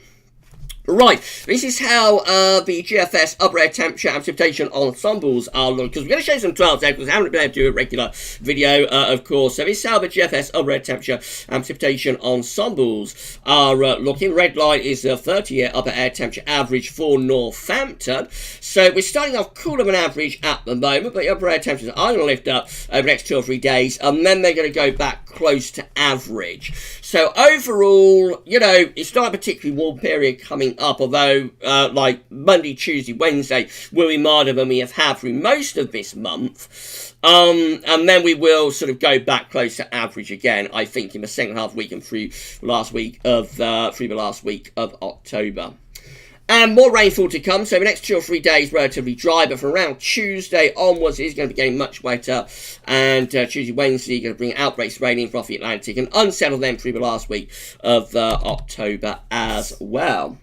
Right, this is how the GFS upper air temperature and precipitation ensembles are looking, because we're going to show some 12s there, because I haven't been able to do a regular video, of course. So this is how the GFS upper air temperature and precipitation ensembles are looking. Red line is the 30-year upper air temperature average for Northampton. So we're starting off cooler than average at the moment, but the upper air temperatures are going to lift up over the next 2 or 3 days, and then they're going to go back close to average. So overall, you know, it's not a particularly warm period coming up, although like Monday, Tuesday, Wednesday will be milder than we have had through most of this month, and then we will sort of go back close to average again, I think, in the second half week and through the last week of October. And more rainfall to come, so the next 2 or 3 days relatively dry, but from around Tuesday onwards, it is going to be getting much wetter, and Tuesday, Wednesday, going to bring outbreaks of rain in from the Atlantic and unsettle them through the last week of October as well.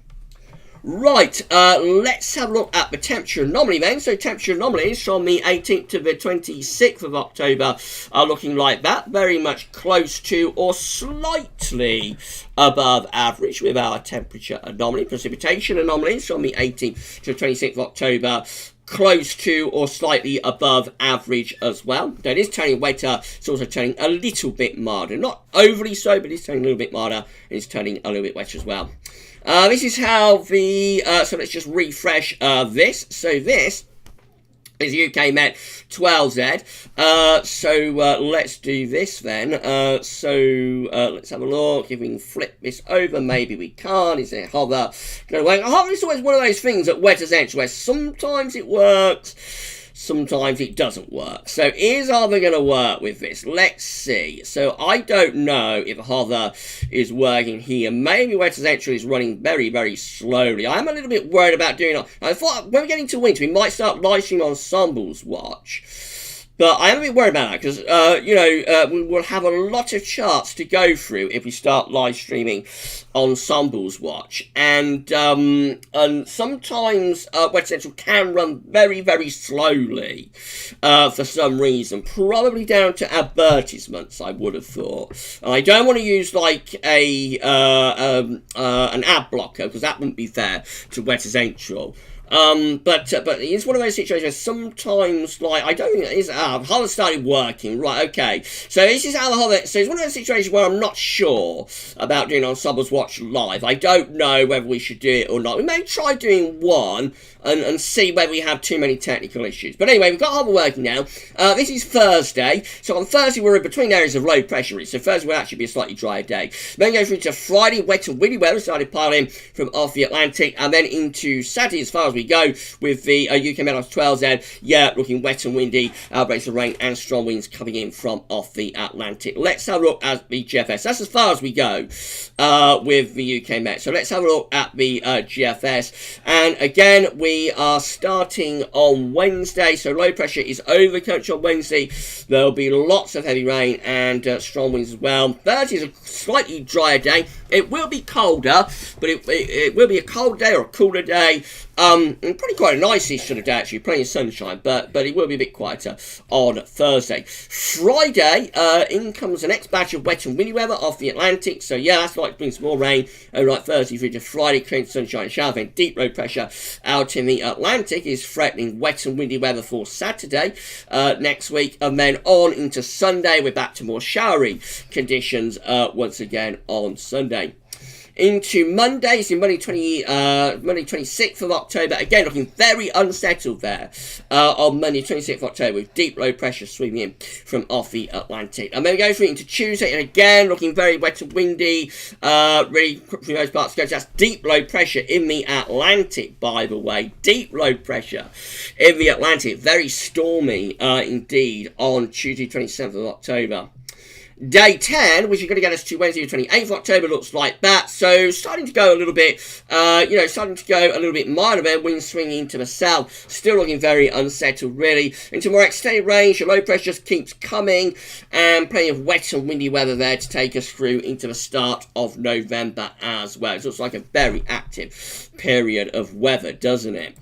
Right, let's have a look at the temperature anomaly then. So temperature anomalies from the 18th to the 26th of October are looking like that. Very much close to or slightly above average with our temperature anomaly. Precipitation anomalies from the 18th to the 26th of October, close to or slightly above average as well. So it is turning wetter. It's also turning a little bit milder. Not overly so, but it's turning a little bit milder. It's turning a little bit wetter as well. This is how the, so let's just refresh this. So this is UK Met 12Z. So let's do this then. Let's have a look. If we can flip this over, maybe we can't. Is it hover? Hover is always one of those things at Weather's Edge where sometimes it works, sometimes it doesn't work. So is hover going to work with this? Let's see. So I don't know if hover is working here. Maybe Weather's Edge is running very, very slowly. I'm a little bit worried about doing it. I thought when we're getting to winter, we might start live stream ensembles watch. But I am a bit worried about that because, we will have a lot of charts to go through if we start live streaming Ensembles Watch. And sometimes West Central can run very, very slowly for some reason. Probably down to advertisements, I would have thought. And I don't want to use like an ad blocker because that wouldn't be fair to West Central. But it's one of those situations where sometimes, like, I don't think it is, hover started working, right, okay, so this is how the hover, so it's one of those situations where I'm not sure about doing Ensembles Watch live. I don't know whether we should do it or not. We may try doing one and see whether we have too many technical issues. But anyway, we've got hover working now. This is Thursday, so on Thursday we're in between areas of low pressure, so Thursday will actually be a slightly drier day. Then go through to Friday, wet and windy weather, started piling from off the Atlantic, and then into Saturday as far as we go with the UK Met 12Z, yeah, looking wet and windy, outbreaks of rain and strong winds coming in from off the Atlantic. Let's have a look at the GFS. That's as far as we go with the UK Met. So let's have a look at the GFS. And again, we are starting on Wednesday. So low pressure is over the country on Wednesday. There'll be lots of heavy rain and strong winds as well. Thursday is a slightly drier day. It will be colder, but it will be a cold day or a cooler day. Probably quite a nice-ish sort of day, actually, plenty of sunshine, but it will be a bit quieter on Thursday. Friday, in comes the next batch of wet and windy weather off the Atlantic, so yeah, that's likely to bring some more rain over like Thursday through to Friday, clear sunshine and shower, then deep low pressure out in the Atlantic is threatening wet and windy weather for Saturday next week, and then on into Sunday, we're back to more showery conditions once again on Sunday. Into Monday, so Monday 26th of October, again looking very unsettled there on Monday 26th of October with deep low pressure sweeping in from off the Atlantic. And then we go through into Tuesday, and again looking very wet and windy, really for the most part. That's deep low pressure in the Atlantic, by the way. Deep low pressure in the Atlantic, very stormy indeed on Tuesday 27th of October. Day 10, which is going to get us to Wednesday, the 28th of October, looks like that. So starting to go a little bit, starting to go a little bit milder there, wind swinging to the south. Still looking very unsettled, really. Into more extended range, the low pressure just keeps coming, and plenty of wet and windy weather there to take us through into the start of November as well. It looks like a very active period of weather, doesn't it?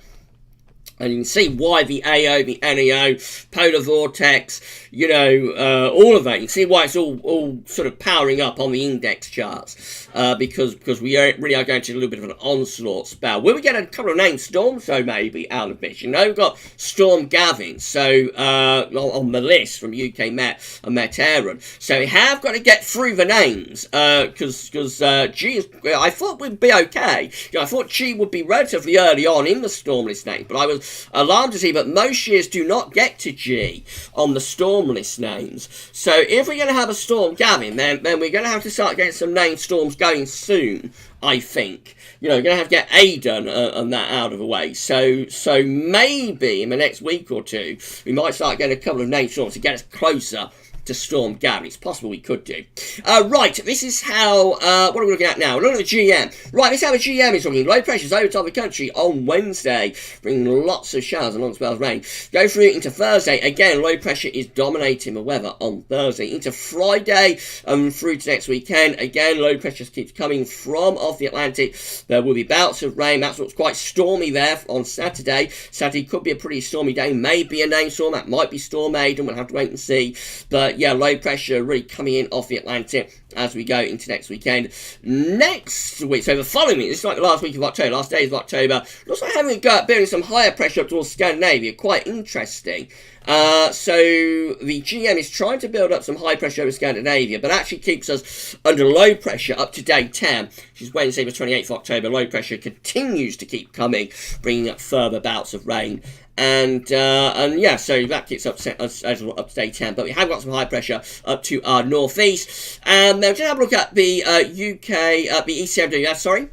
And you can see why the AO, the NEO, polar vortex, all of that. You can see why it's all sort of powering up on the index charts, because we really are going to a little bit of an onslaught spell. Will we get a couple of named storms, though, maybe, out of this? We've got Storm Gavin, so on the list from UK Met and Met Aaron. So we have got to get through the names, because G, I thought we'd be okay. I thought G would be relatively early on in the storm list name, but I was alarmed to see that most years do not get to G on the storm list names. So if we're going to have a Storm Gavin, then we're going to have to start getting some named storms going soon, I think. We're going to have to get Aidan and that out of the way. So maybe in the next week or two, we might start getting a couple of named storms to get us closer to Storm Gavin. It's possible we could do. Right, this is how, what are we looking at now? We're looking at the GM. Right, this is how the GM is looking. Low pressures over top of the country on Wednesday, bringing lots of showers and long spells of rain. Go through into Thursday. Again, low pressure is dominating the weather on Thursday. Into Friday and through to next weekend. Again, low pressure keeps coming from off the Atlantic. There will be bouts of rain. That's what's quite stormy there on Saturday. Saturday could be a pretty stormy day. Maybe a named storm. That might be Storm Aidan. We'll have to wait and see. But yeah, low pressure really coming in off the Atlantic as we go into next weekend. Next week, so the following week, this is like the last week of October, last days of October, looks like having a go at building some higher pressure up towards Scandinavia. Quite interesting. So the GM is trying to build up some high pressure over Scandinavia, but actually keeps us under low pressure up to day 10, which is Wednesday the 28th of October. Low pressure continues to keep coming, bringing up further bouts of rain. And yeah, so that gets up to day 10, but we have got some high pressure up to our northeast. And now just have a look at the UK, the ECMWF, sorry.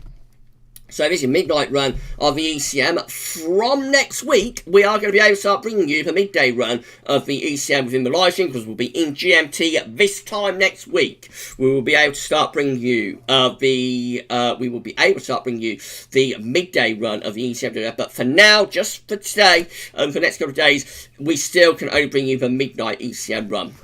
So this is a midnight run of the ECM. From next week, we are going to be able to start bringing you the midday run of the ECM within the live stream, because we'll be in GMT this time next week. We will be able to start bringing you the midday run of the ECM. But for now, just for today and for the next couple of days, we still can only bring you the midnight ECM run.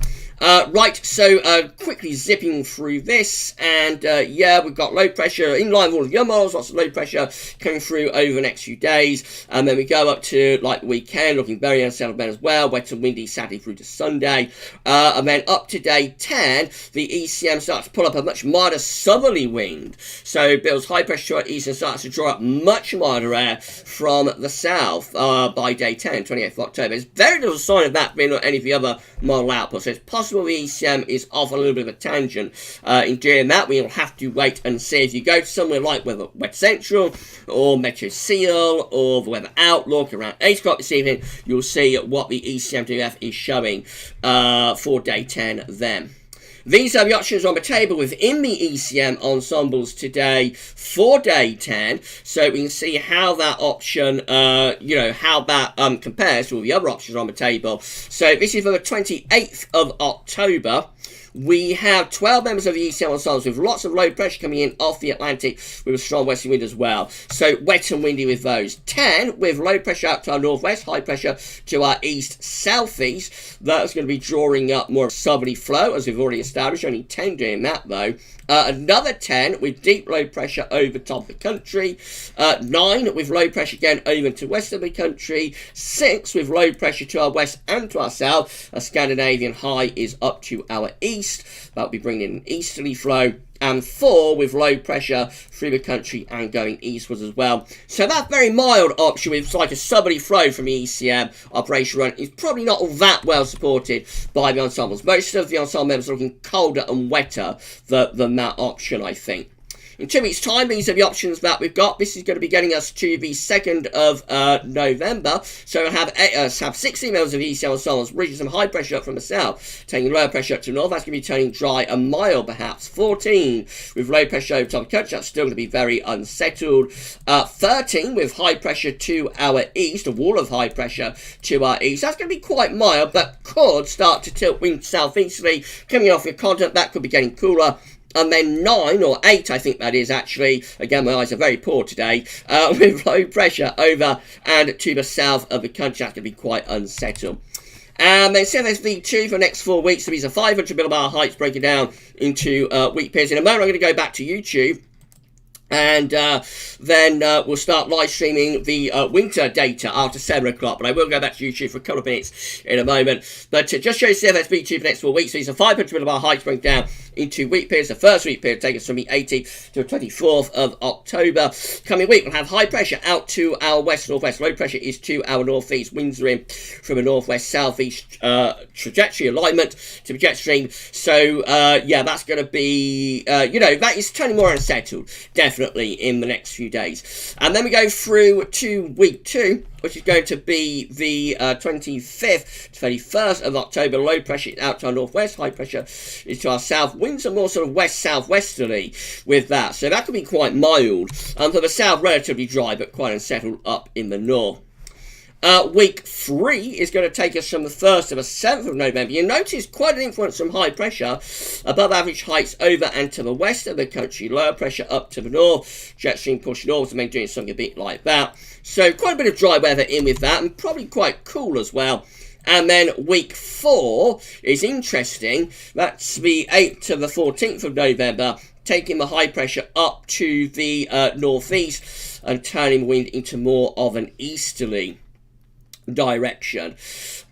Right, so quickly zipping through this, and yeah, we've got low pressure in line with all of the other models, lots of low pressure coming through over the next few days, and then we go up to like the weekend, looking very unsettled as well, wet and windy Saturday through to Sunday, and then up to day 10, the ECM starts to pull up a much milder southerly wind, so builds high pressure to our east and starts to draw up much milder air from the south by day 10, 28th of October. There's very little sign of that being on any of the other model outputs, so it's possible the ECM is off on a little bit of a tangent in doing that. We'll have to wait and see. If you go to somewhere like Wet Central or Metro Seal or the Weather Outlook around 8 o'clock this evening, you'll see what the ECMWF is showing for day 10 then. These are the options on the table within the ECM ensembles today for day 10, so we can see how that option, how that compares to all the other options on the table. So this is for the 28th of October. We have 12 members of the ECM ensembles with lots of low pressure coming in off the Atlantic with a strong westerly wind as well. So wet and windy with those. 10 with low pressure out to our northwest, high pressure to our east-southeast. That's going to be drawing up more southerly flow, as we've already established. Only 10 doing that though. Another 10 with deep low pressure over top of the country. 9 with low pressure again over to west of the country. 6 with low pressure to our west and to our south. A Scandinavian high is up to our east. That'll be bringing in an easterly flow. And 4 with low pressure through the country and going eastwards as well. So that very mild option with like a southerly flow from the ECM operation run is probably not all that well supported by the ensembles. Most of the ensemble members are looking colder and wetter than that option, I think. in 2 weeks' time, these are the options that we've got. This is going to be getting us to the 2nd of November. So we'll have 16 mils of ECL ensembles, reaching some high pressure up from the south, taking lower pressure up to the north. That's going to be turning dry a mile, perhaps. 14 with low pressure over top of the country. That's still going to be very unsettled. 13 with high pressure to our east, a wall of high pressure to our east. That's going to be quite mild, but could start to tilt wind southeasterly, coming off your continent. That could be getting cooler. And then 9 or 8, I think that is actually, again, my eyes are very poor today, with low pressure over and to the south of the country. That's going to be quite unsettled. And then CFS V2 for the next 4 weeks. So these are 500 millibar heights broken down into week periods. In a moment, I'm going to go back to YouTube. And then we'll start live streaming the winter data after 7 o'clock. But I will go back to YouTube for a couple of minutes in a moment. But to just show you CFS V2 for the next 4 weeks. So these are 500 millibar heights broken down into week periods. The first week period takes us from the 18th to the 24th of October. Coming week, we'll have high pressure out to our west-northwest. Low pressure is to our northeast. Winds are in from a northwest-southeast trajectory alignment to the jet stream. So, yeah, that's going to be, that is turning more unsettled, definitely, in the next few days. And then we go through to week 2, which is going to be the 25th to 31st of October. Low pressure is out to our northwest. High pressure is to our south. Winds are more sort of west-southwesterly with that. So that could be quite mild. For the south, relatively dry, but quite unsettled up in the north. Week 3 is going to take us from the 1st to the 7th of November. You notice quite an influence from high pressure, above average heights over and to the west of the country, lower pressure up to the north, jet stream pushing north, and then doing something a bit like that. So quite a bit of dry weather in with that, and probably quite cool as well. And then week 4 is interesting. That's the 8th to the 14th of November, taking the high pressure up to the northeast and turning the wind into more of an easterly direction.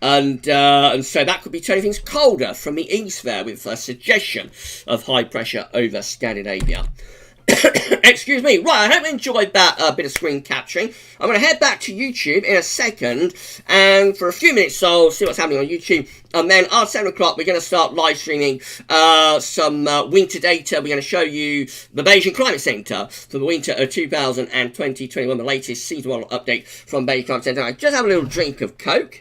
And so that could be turning things colder from the east there, with a suggestion of high pressure over Scandinavia. Excuse me. Right, I hope you enjoyed that bit of screen capturing. I'm going to head back to YouTube in a second, and for a few minutes I'll see what's happening on YouTube. And then at 7 o'clock, we're going to start live streaming some winter data. We're going to show you the Beijing Climate Center for the winter of 2020-21, the latest season 1 update from Beijing Climate Center. I just have a little drink of Coke.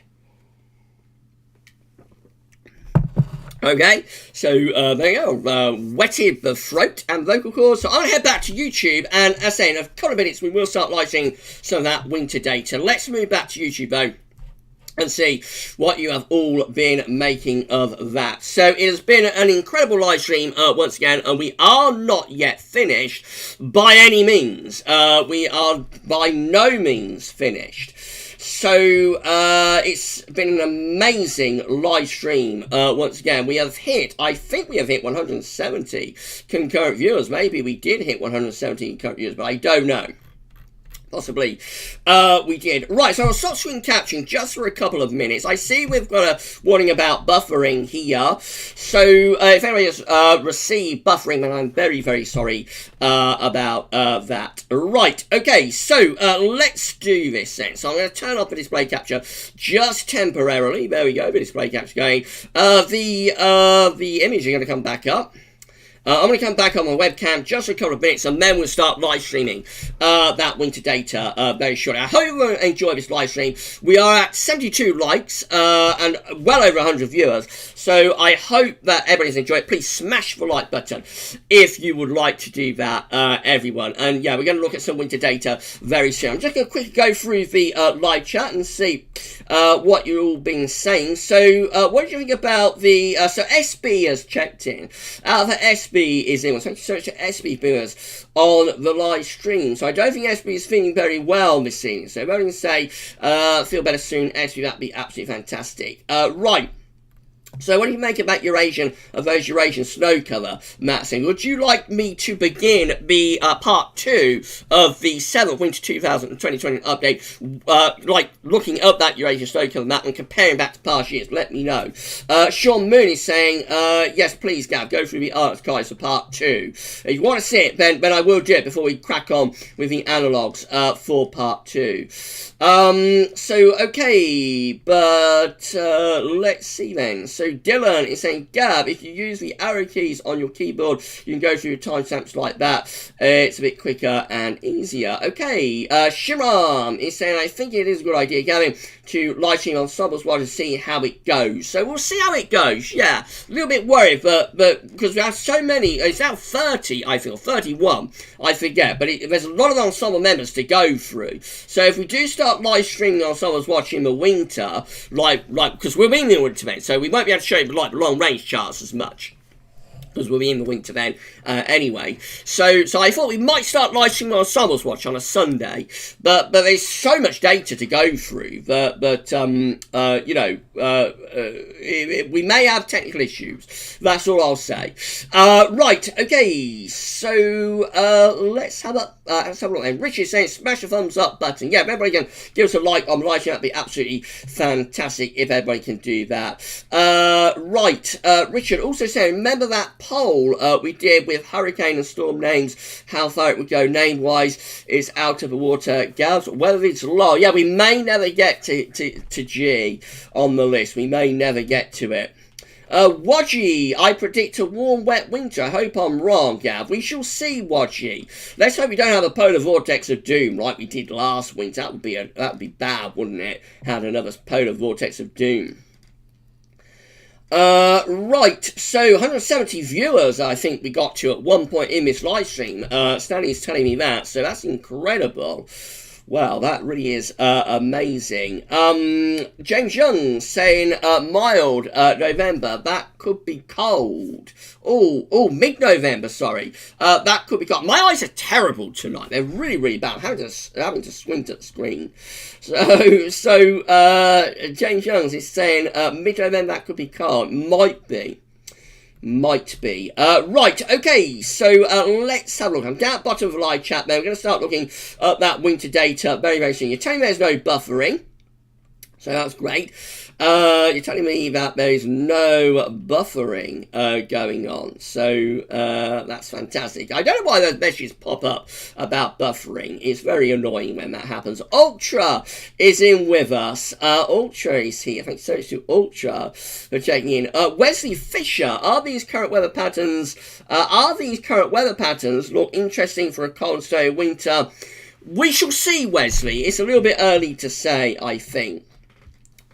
Okay, so there you go, wetted the throat and vocal cords. So I'll head back to YouTube, and as I say, in a couple of minutes we will start live streaming some of that winter data. Let's move back to YouTube though, and see what you have all been making of that. So it has been an incredible live stream once again, and we are not yet finished by any means. We are by no means finished. So it's been an amazing live stream once again. We have hit, I think we have hit 170 concurrent viewers. Maybe we did hit 170 concurrent viewers, but I don't know. Possibly we did. Right, so I'll stop screen capturing just for a couple of minutes. I see we've got a warning about buffering here. So if anyone has received buffering, then I'm very, very sorry about that. Right, okay, so let's do this then. So I'm going to turn off the display capture just temporarily. There we go, the display capture going. The image is going to come back up. I'm going to come back on my webcam just for a couple of minutes, and then we'll start live streaming that winter data very shortly. I hope you enjoy this live stream. We are at 72 likes and well over 100 viewers, so I hope that everybody's enjoyed it. Please smash the like button if you would like to do that, everyone. And yeah, we're going to look at some winter data very soon. I'm just going to quickly go through the live chat and see what you've all been saying. So what did you think about the... so SB has checked in. The SB is in. Thank you so much to SB viewers on the live stream. So I don't think SB is feeling very well this evening. So if I can say feel better soon, SB, that'd be absolutely fantastic. Right. So what do you make of that Eurasian, of those Eurasian snow cover, Matt saying? Would you like me to begin the part 2 of the 7th Winter 2020 update, like looking up that Eurasian snow cover map and comparing back to past years? Let me know. Sean Moon is saying, yes, please, Gav, go through the archives for part 2. If you want to see it, then I will do it before we crack on with the analogues for part 2. So, okay, but let's see then. So So Dylan is saying, Gab, if you use the arrow keys on your keyboard, you can go through your timestamps like that. It's a bit quicker and easier. Okay, Shiram is saying, I think it is a good idea, Gavin, to live stream Ensembles while to see how it goes. So we'll see how it goes. Yeah, a little bit worried, but because we have so many, it's now 30, I feel, 31, I forget, but there's a lot of Ensemble members to go through. So if we do start live streaming Ensembles watching the winter, like because we're in the winter event, so we won't be able to show you like the long range charts as much, because we'll be in the winter then anyway. So I thought we might start live streaming Ensembles Watch on a Sunday, but there's so much data to go through that you know, we may have technical issues. That's all I'll say. Right, okay, so let's have a look then. Richard's saying smash the thumbs up button. Yeah, if everybody can give us a like on live stream, that'd be absolutely fantastic if everybody can do that. Right, Richard also saying, remember that poll we did with hurricane and storm names, how far it would go name wise? Is out of the water. GavsWeatherVids low. Yeah, we may never get to G on the list. We may never get to it. Wadgy, I predict a warm, wet winter. I hope I'm wrong, Gav. We shall see, Wadgy. Let's hope we don't have a polar vortex of doom like we did last winter. That would be bad, wouldn't it? Had another polar vortex of doom. Right, so 170 viewers I think we got to at one point in this live stream. Stanley's telling me that, so that's incredible. Wow, that really is amazing. James Young saying mild November. That could be cold. Oh, mid-November, sorry. That could be cold. My eyes are terrible tonight. They're really, really bad. I'm having to squint at the screen. So James Young is saying mid-November that could be cold. Might be. Right, okay, so let's have a look. I'm down at the bottom of the live chat there. We're going to start looking at that winter data very, very soon. You're telling me there's no buffering, so that's great. You're telling me that there is no buffering going on, so that's fantastic. I don't know why those messages pop up about buffering. It's very annoying when that happens. Ultra is in with us. Ultra is here. Thanks so much to Ultra for checking in. Wesley Fisher, are these current weather patterns look interesting for a cold and snowy winter? We shall see, Wesley. It's a little bit early to say, I think.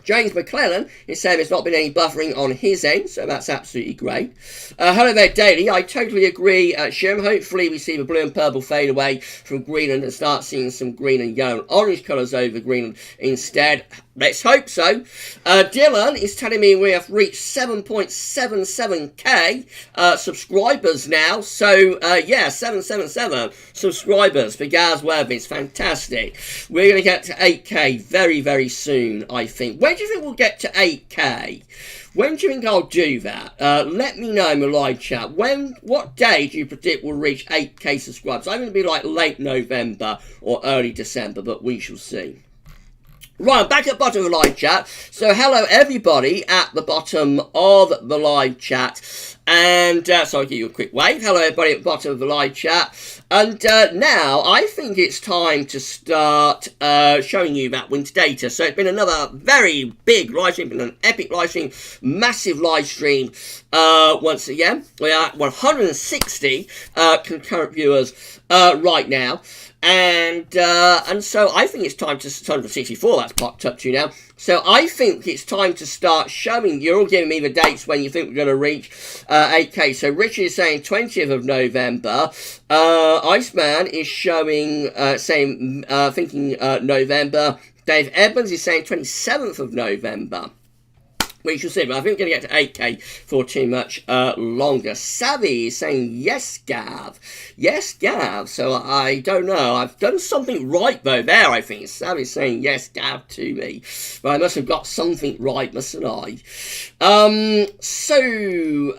James McClellan is saying there's not been any buffering on his end, so that's absolutely great. Hello there, Daily. I totally agree, Shim. Hopefully we see the blue and purple fade away from Greenland and start seeing some green and yellow and orange colours over Greenland instead. Let's hope so. Dylan is telling me we have reached 7.77k subscribers now. So, yeah, 777 subscribers for GavsWeatherVids. Fantastic. We're going to get to 8k very, very soon, I think. When do you think we'll get to 8k? When do you think I'll do that? Let me know in the live chat. What day do you predict we'll reach 8k subscribers? I'm going to be like late November or early December, but we shall see. Right, I'm back at the bottom of the live chat. So hello everybody at the bottom of the live chat. And so I'll give you a quick wave. Hello everybody at the bottom of the live chat. And now I think it's time to start showing you that winter data. So it's been another very big live stream, been an epic live stream, massive live stream once again. We are at 160 concurrent viewers right now. And so I think it's time to 164. That's popped up to now. So I think it's time to start showing. You're all giving me the dates when you think we're going to reach 8k. So Richard is saying 20th of November. Iceman is showing thinking November. Dave Edmonds is saying 27th of November. We shall see, but I think we're going to get to 8k for too much longer. Savvy is saying, yes, Gav. Yes, Gav. So I don't know. I've done something right, though, there, I think. Savvy's saying, yes, Gav, to me. But I must have got something right, mustn't I? So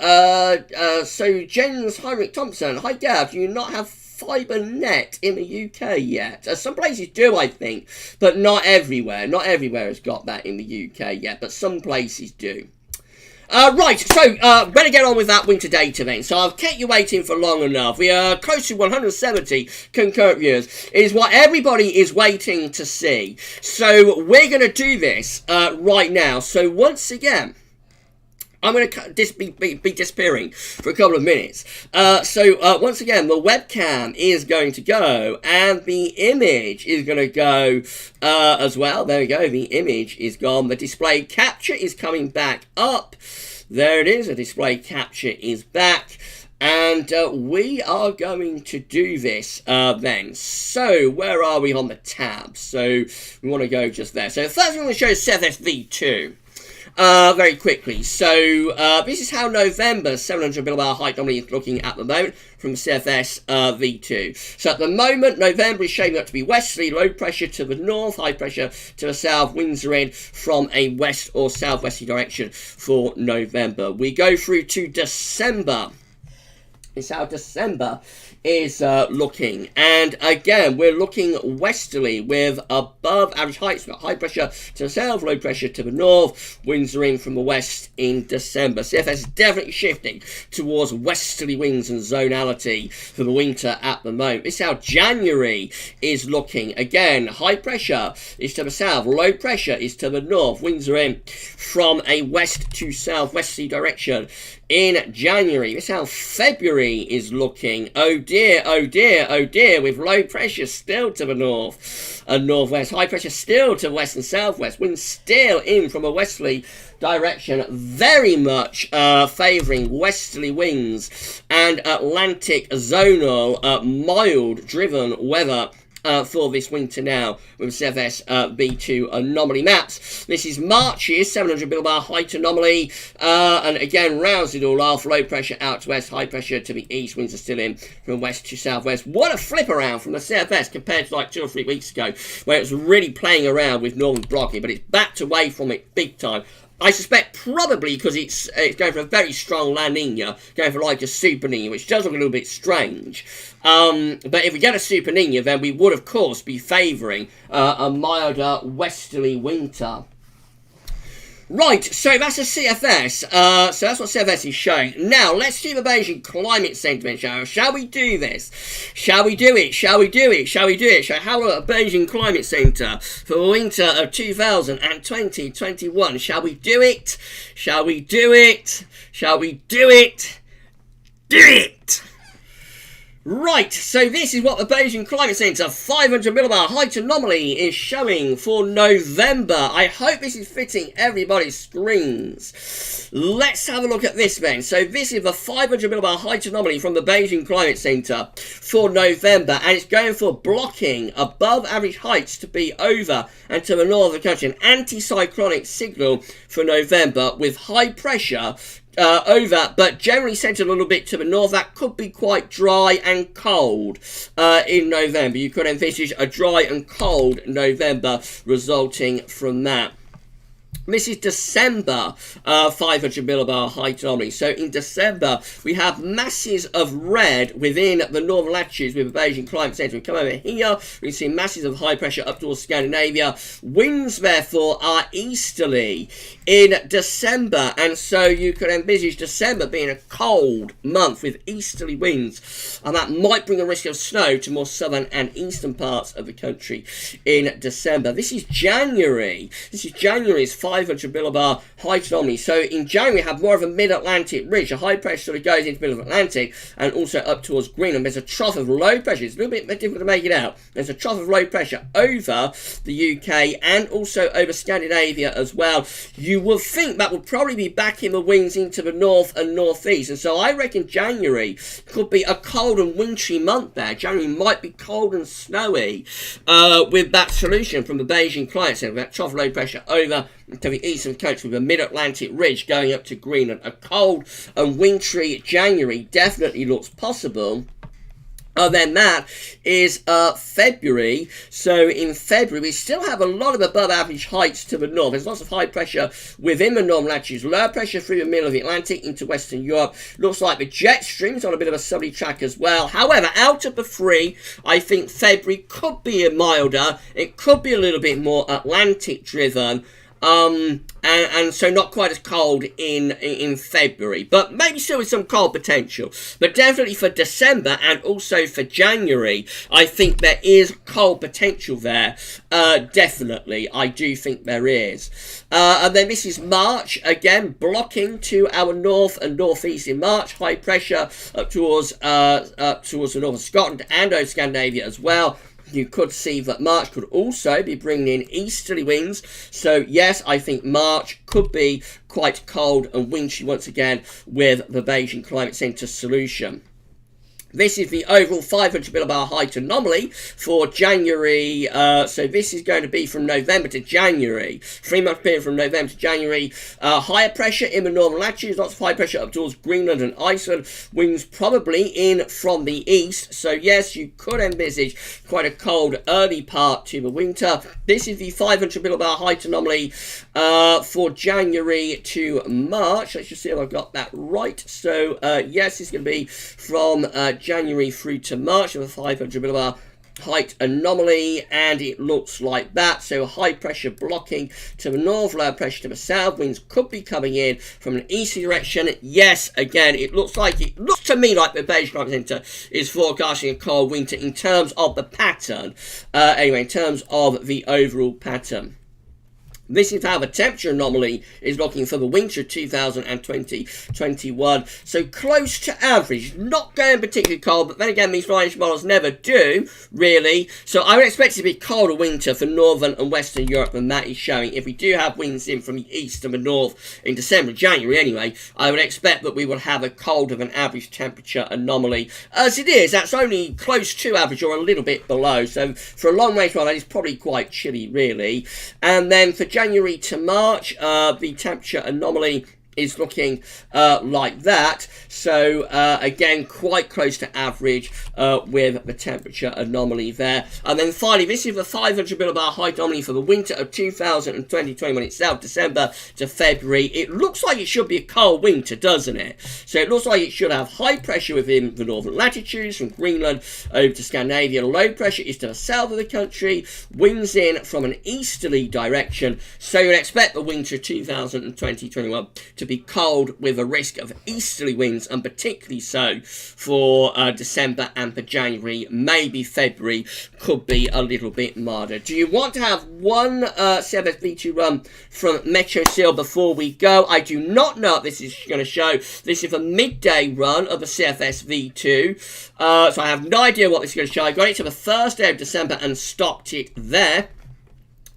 Jens Heinrich Thompson. Hi, Gav. Do you not have fibre net in the UK yet? Some places do, I think, but not everywhere. Not everywhere has got that in the UK yet, but some places do. Right, so better get on with that winter data then. So I've kept you waiting for long enough. We are close to 170 concurrent viewers. It is what everybody is waiting to see. So we're going to do this right now. So once again, I'm going to be disappearing for a couple of minutes. So once again, the webcam is going to go, and the image is going to go as well. There we go. The image is gone. The display capture is coming back up. There it is. The display capture is back. And we are going to do this then. So where are we on the tab? So we want to go just there. So first we want to show CFS V2. Very quickly. So this is how November's 700 millibar height anomaly is looking at the moment from CFS V2. So at the moment, November is shaping up to be westerly, low pressure to the north, high pressure to the south, winds are in from a west or southwesterly direction for November. We go through to December. It's how December is looking, and again we're looking westerly with above average heights. We've got high pressure to the south, low pressure to the north, winds are in from the west in December. CFS is definitely shifting towards westerly winds and zonality for the winter at the moment. This is how January is looking. Again, high pressure is to the south, low pressure is to the north, winds are in from a west to southwesterly direction in January. This is how February is looking. Oh dear, oh dear, oh dear, with low pressure still to the north and northwest, high pressure still to west and southwest, winds still in from a westerly direction, very much favouring westerly winds and Atlantic zonal mild driven weather for this winter now with CFS V2 anomaly maps. This is March's 700 millibar height anomaly, and again rounds it all off. Low pressure out to west, high pressure to the east, winds are still in from west to southwest. What a flip around from the CFS compared to like 2 or 3 weeks ago where it was really playing around with northern blocking, but it's backed away from it big time. I suspect probably because it's going for a very strong La Nina, going for like a Super Nina, which does look a little bit strange. But if we get a Super Nina, then we would, of course, be favouring a milder westerly winter. Right, so that's a CFS. So that's what CFS is showing. Now, let's do the Beijing Climate Center, shall we do this? Shall we do it? Shall we do it? Shall we do it? Shall we have a Beijing Climate Center for the winter of 2020-21? Shall we do it? Shall we do it? Shall we do it? Do it! Right, so this is what the Beijing Climate Center 500 millibar height anomaly is showing for November. I hope this is fitting everybody's screens. Let's have a look at this then. So this is the 500 millibar height anomaly from the Beijing Climate Center for November, and it's going for blocking above average heights to be over and to the north of the country. An anticyclonic signal for November with high pressure over, but generally centered a little bit to the north. That could be quite dry and cold in November. You could envisage a dry and cold November resulting from that. This is December 500 millibar height anomaly. So in December, we have masses of red within the northern latitudes with the Beijing Climate Center. We come over here, we can see masses of high pressure up towards Scandinavia. Winds, therefore, are easterly in December, and so you could envisage December being a cold month with easterly winds, and that might bring a risk of snow to more southern and eastern parts of the country in December. This is January. This is January's 500 millibar height anomaly. So in January, we have more of a mid-Atlantic ridge. A high pressure sort of goes into the middle of the Atlantic and also up towards Greenland. There's a trough of low pressure. It's a little bit difficult to make it out. There's a trough of low pressure over the UK and also over Scandinavia as well. You would think that would probably be backing the winds into the north and northeast. And so I reckon January could be a cold and wintry month there. January might be cold and snowy with that solution from the Beijing Climate Center, that trough of low pressure over to the eastern coast with a mid-Atlantic ridge going up to Greenland. A cold and wintry January definitely looks possible. Then that is February. So in February, we still have a lot of above average heights to the north. There's lots of high pressure within the northern latitudes, lower pressure through the middle of the Atlantic into Western Europe. Looks like the jet stream's on a bit of a southerly track as well. However, out of the three, I think February could be a milder. It could be a little bit more Atlantic driven. And so not quite as cold in February, but maybe still with some cold potential. But definitely for December and also for January, I think there is cold potential there. Definitely, I do think there is. And then this is March, again, blocking to our north and northeast in March. High pressure up towards the north of Scotland and over Scandinavia as well. You could see that March could also be bringing in easterly winds. So, yes, I think March could be quite cold and wintry once again with the Beijing Climate Center solution. This is the overall 500 millibar height anomaly for January. So this is going to be from November to January. 3-month period from November to January. Higher pressure in the northern latitudes. Lots of high pressure up towards Greenland and Iceland. Winds probably in from the east. So yes, you could envisage quite a cold early part to the winter. This is the 500 millibar height anomaly for January to March. Let's just see if I've got that right. So yes, it's going to be from January through to March with a 500 millibar height anomaly, and it looks like that. So high pressure blocking to the north, low pressure to the south. Winds could be coming in from an easterly direction. Yes, again, it looks to me like the Beijing Climate Center is forecasting a cold winter in terms of the pattern. Anyway, in terms of the overall pattern. This is how the temperature anomaly is looking for the winter 2020-21. So close to average, not going particularly cold, but then again, these long-range models never do, really. So I would expect it to be colder winter for northern and western Europe than that is showing. If we do have winds in from the east and the north in December, January anyway, I would expect that we will have a colder than average temperature anomaly. As it is, that's only close to average or a little bit below. So for a long-range model, that is probably quite chilly, really. And then for January to March, the temperature anomaly is looking like that. So again, quite close to average with the temperature anomaly there. And then finally, this is the 500 millibar height anomaly for the winter of 2020-21 itself, December to February. It looks like it should be a cold winter, doesn't it? So it looks like it should have high pressure within the northern latitudes from Greenland over to Scandinavia. Low pressure is to the south of the country. Winds in from an easterly direction. So you'd expect the winter 2020-21 to be cold with a risk of easterly winds, and particularly so for December and for January. Maybe February could be a little bit milder. Do you want to have one CFS V2 run from Metro Seal before we go? I do not know what this is going to show. This is a midday run of the CFS V2. So I have no idea what this is going to show. I got it to the first day of December and stopped it there.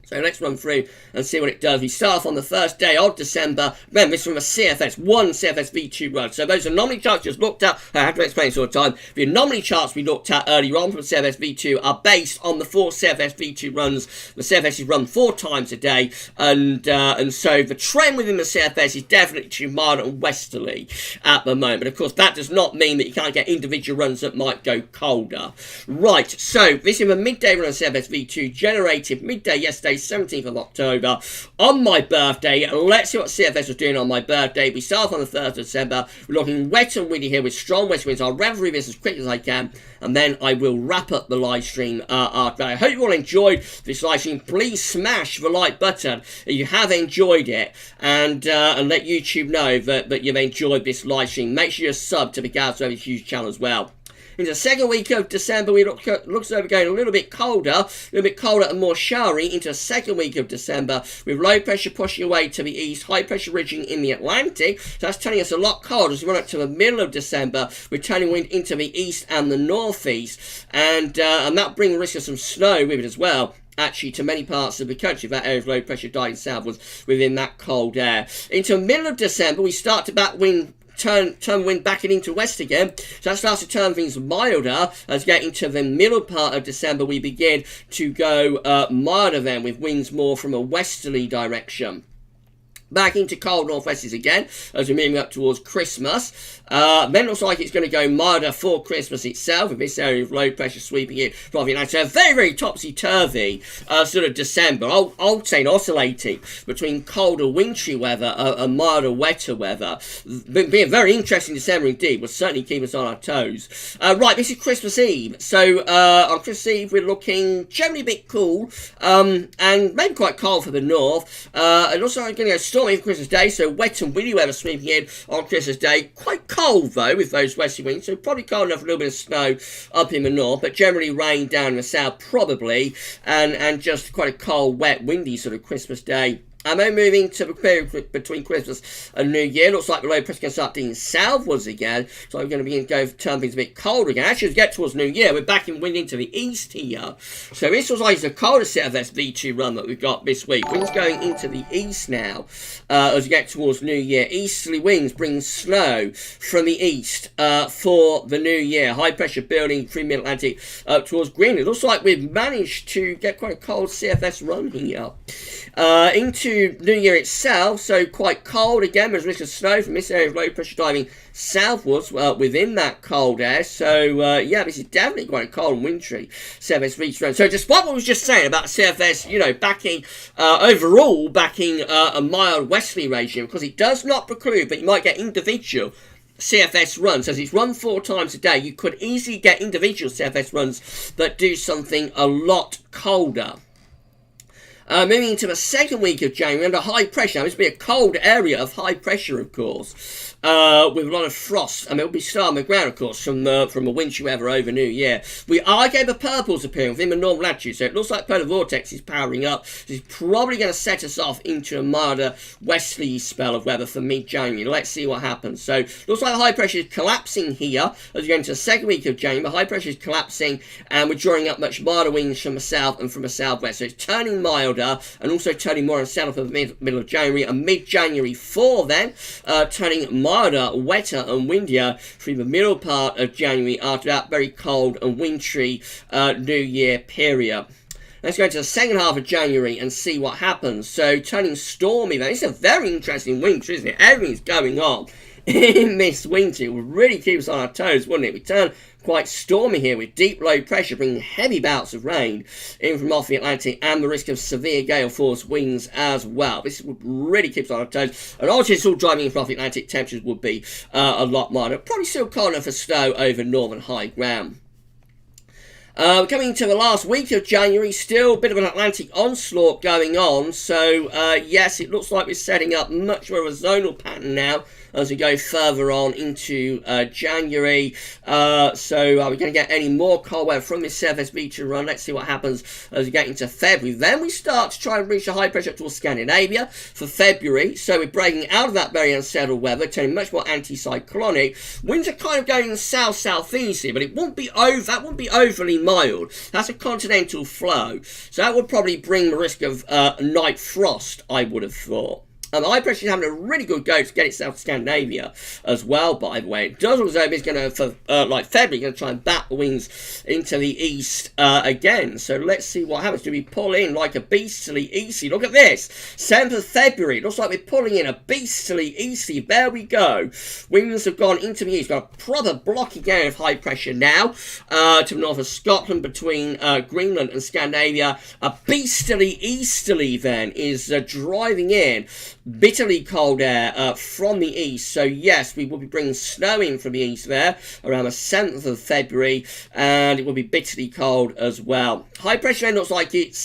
So let's run through and see what it does. We start off on the first day of December. Remember, this is from a CFS, one CFS V2 run. So those anomaly charts just looked at, I have to explain this all the time. The anomaly charts we looked at earlier on from CFS V2 are based on the 4 CFS V2 runs. The CFS is run 4 times a day. And so the trend within the CFS is definitely too mild and westerly at the moment. Of course, that does not mean that you can't get individual runs that might go colder. Right, so this is a midday run of CFS V2 generated midday yesterday, 17th of October, on my birthday. Let's see what CFS was doing on my birthday. We start on the 3rd of December. We're looking wet and windy here with strong west winds. I'll run through this as quick as I can, and then I will wrap up the live stream after. I hope you all enjoyed this live stream. Please smash the like button if you have enjoyed it, and let YouTube know that you've enjoyed this live stream. Make sure you're subbed to the GavsWeatherVids YouTube channel as well. In the second week of December, we looks as though we're going a little bit colder and more showery into the second week of December, with low pressure pushing away to the east, high pressure ridging in the Atlantic. So that's telling us a lot colder as we run up to the middle of December, with turning wind into the east and the northeast, and that brings risk of some snow with it as well. Actually, to many parts of the country, that area of low pressure dying southwards within that cold air. Into the middle of December, we start to turn wind back into west again. So that starts to turn things milder. As getting to the middle part of December, we begin to go milder then, with winds more from a westerly direction. Back into cold northwests again as we're moving up towards Christmas. Then looks like it's going to go milder for Christmas itself, with this area of low pressure sweeping in from the Atlantic. So a very, very topsy-turvy sort of December. I'll say oscillating between colder, wintry weather and milder, wetter weather. Being a very interesting December indeed. Will certainly keep us on our toes. Right, this is Christmas Eve. So on Christmas Eve, we're looking generally a bit cool and maybe quite cold for the north. It looks like it's going to go stormy for Christmas Day, so wet and windy weather sweeping in on Christmas Day. Quite cold though with those westerly winds, so probably cold enough for a little bit of snow up in the north, but generally rain down in the south probably, and just quite a cold, wet, windy sort of Christmas Day. And then moving to the period between Christmas and New Year, looks like the low pressure going to start doing southwards again. So we're going to begin to turn things a bit colder again. Actually, as we get towards New Year, we're back in wind into the east here. So this was like the coldest CFS V2 run that we've got this week. Winds going into the east now as we get towards New Year. Easterly winds bring snow from the east for the New Year. High pressure building through mid-Atlantic up towards Greenland. It looks like we've managed to get quite a cold CFS run here. Into New Year itself, so quite cold again. There's risk of snow from this area of low pressure driving southwards within that cold air. So yeah, this is definitely quite a cold and wintry CFS V2. So despite what I was just saying about CFS, you know, backing overall backing a mild westerly regime, because it does not preclude that you might get individual CFS runs. As it's run 4 times a day, you could easily get individual CFS runs that do something a lot colder. Moving into the second week of January under high pressure. Now, this will be a cold area of high pressure, of course, with a lot of frost. I mean, it will be snow on the ground, of course, from a wintry weather over New Year. We are getting the purples appearing within the northern latitude, so it looks like polar vortex is powering up. This is probably going to set us off into a milder westerly spell of weather for mid-January. Let's see what happens. So, looks like the high pressure is collapsing here as we go into the second week of January. The high pressure is collapsing, and we're drawing up much milder winds from the south and from the southwest. So, it's turning milder, and also turning more unsettled for the middle of January, and mid-January 4 then, turning milder, wetter and windier through the middle part of January after that very cold and wintry New Year period. Let's go into the second half of January and see what happens. So turning stormy then. It's a very interesting winter, isn't it? Everything's going on in this winter. It would really keep us on our toes, wouldn't it? We turn quite stormy here with deep low pressure bringing heavy bouts of rain in from off the Atlantic and the risk of severe gale force winds as well. This would really keep us on our toes, and obviously it's all driving in from off the Atlantic. Temperatures would be a lot milder. Probably still cold enough for snow over northern high ground. Coming to the last week of January, still a bit of an Atlantic onslaught going on. So, yes, it looks like we're setting up much more of a zonal pattern now as we go further on into January. So, are we going to get any more cold weather from this CFS V2 run? Let's see what happens as we get into February. Then we start to try and reach a high pressure up towards Scandinavia for February. So, we're breaking out of that very unsettled weather, turning much more anticyclonic. Winds are kind of going south-southeast here, but it won't be that won't be overly mild. That's a continental flow, so that would probably bring the risk of night frost, I would have thought. The high pressure is having a really good go to get itself to Scandinavia as well, by the way. It does look as though it's going to, for like February, going to try and bat the winds into the east again. So let's see what happens. Do we pull in like a beastly easty? Look at this. 7th of February. It looks like we're pulling in a beastly easty. There we go. Winds have gone into the east. We've got a proper blocking area of high pressure now to the north of Scotland between Greenland and Scandinavia. A beastly easterly then is driving in bitterly cold air from the east. So yes, we will be bringing snow in from the east there around the 7th of February, and it will be bitterly cold as well. High pressure then looks like it's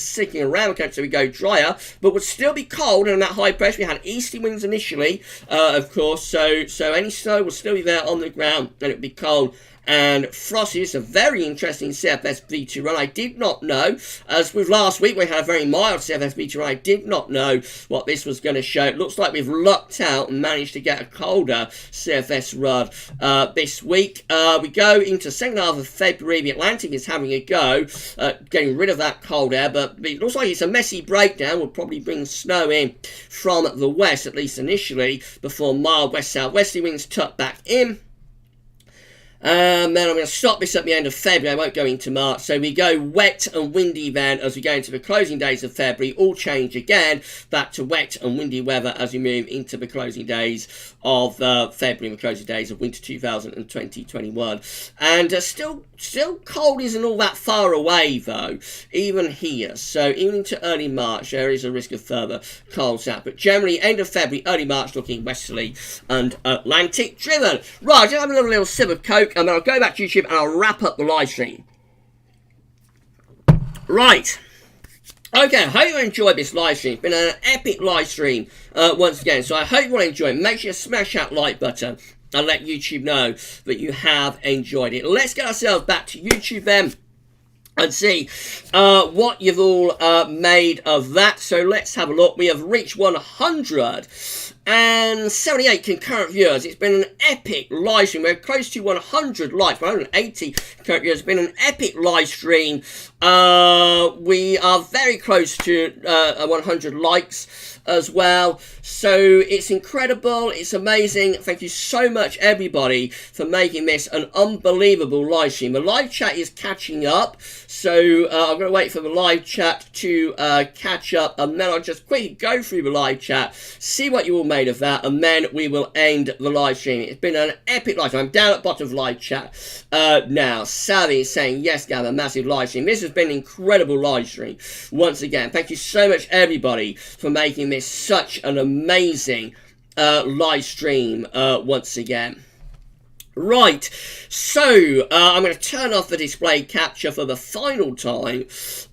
sticking around the country, so we go drier, but would still be cold. And that high pressure, we had easterly winds initially, of course, so any snow will still be there on the ground, and it would be cold and frosty. It's a very interesting CFS V2 run. I did not know, as with last week we had a very mild CFS V2 run, I did not know what this was going to show. It looks like we've lucked out and managed to get a colder CFS run this week. We go into second half of February. The Atlantic is having a go getting rid of that cold air, but it looks like it's a messy breakdown. We'll probably bring snow in from the west, at least initially, before mild west-southwesterly winds tuck back in. Then I'm going to stop this at the end of February. I won't go into March. So we go wet and windy then as we go into the closing days of February. All change again back to wet and windy weather as we move into the closing days of February and the closing days of winter 2020-21. And still cold isn't all that far away though, even here. So even into early March there is a risk of further cold snap. But generally end of February, early March looking westerly and Atlantic driven. Right, just have a little sip of Coke. And then I'll go back to YouTube and I'll wrap up the live stream. Right. Okay, I hope you enjoyed this live stream. It's been an epic live stream once again. So I hope you will enjoy it. Make sure you smash that like button and let YouTube know that you have enjoyed it. Let's get ourselves back to YouTube then and see what you've all made of that. So let's have a look. We have reached 178 concurrent viewers. It's been an epic live stream. We're close to 100 likes, 180 concurrent viewers. It's been an epic live stream. We are very close to 100 likes as well. So it's incredible. It's amazing. Thank you so much, everybody, for making this an unbelievable live stream. The live chat is catching up. So I'm going to wait for the live chat to catch up, and then I'll just quickly go through the live chat, see what you all made of that, and then we will end the live stream. It's been an epic live stream. I'm down at the bottom of live chat now. Sally is saying, yes, Gav, a massive live stream. This has been an incredible live stream. Once again, thank you so much, everybody, for making this such an amazing live stream once again. Right, so I'm going to turn off the display capture for the final time.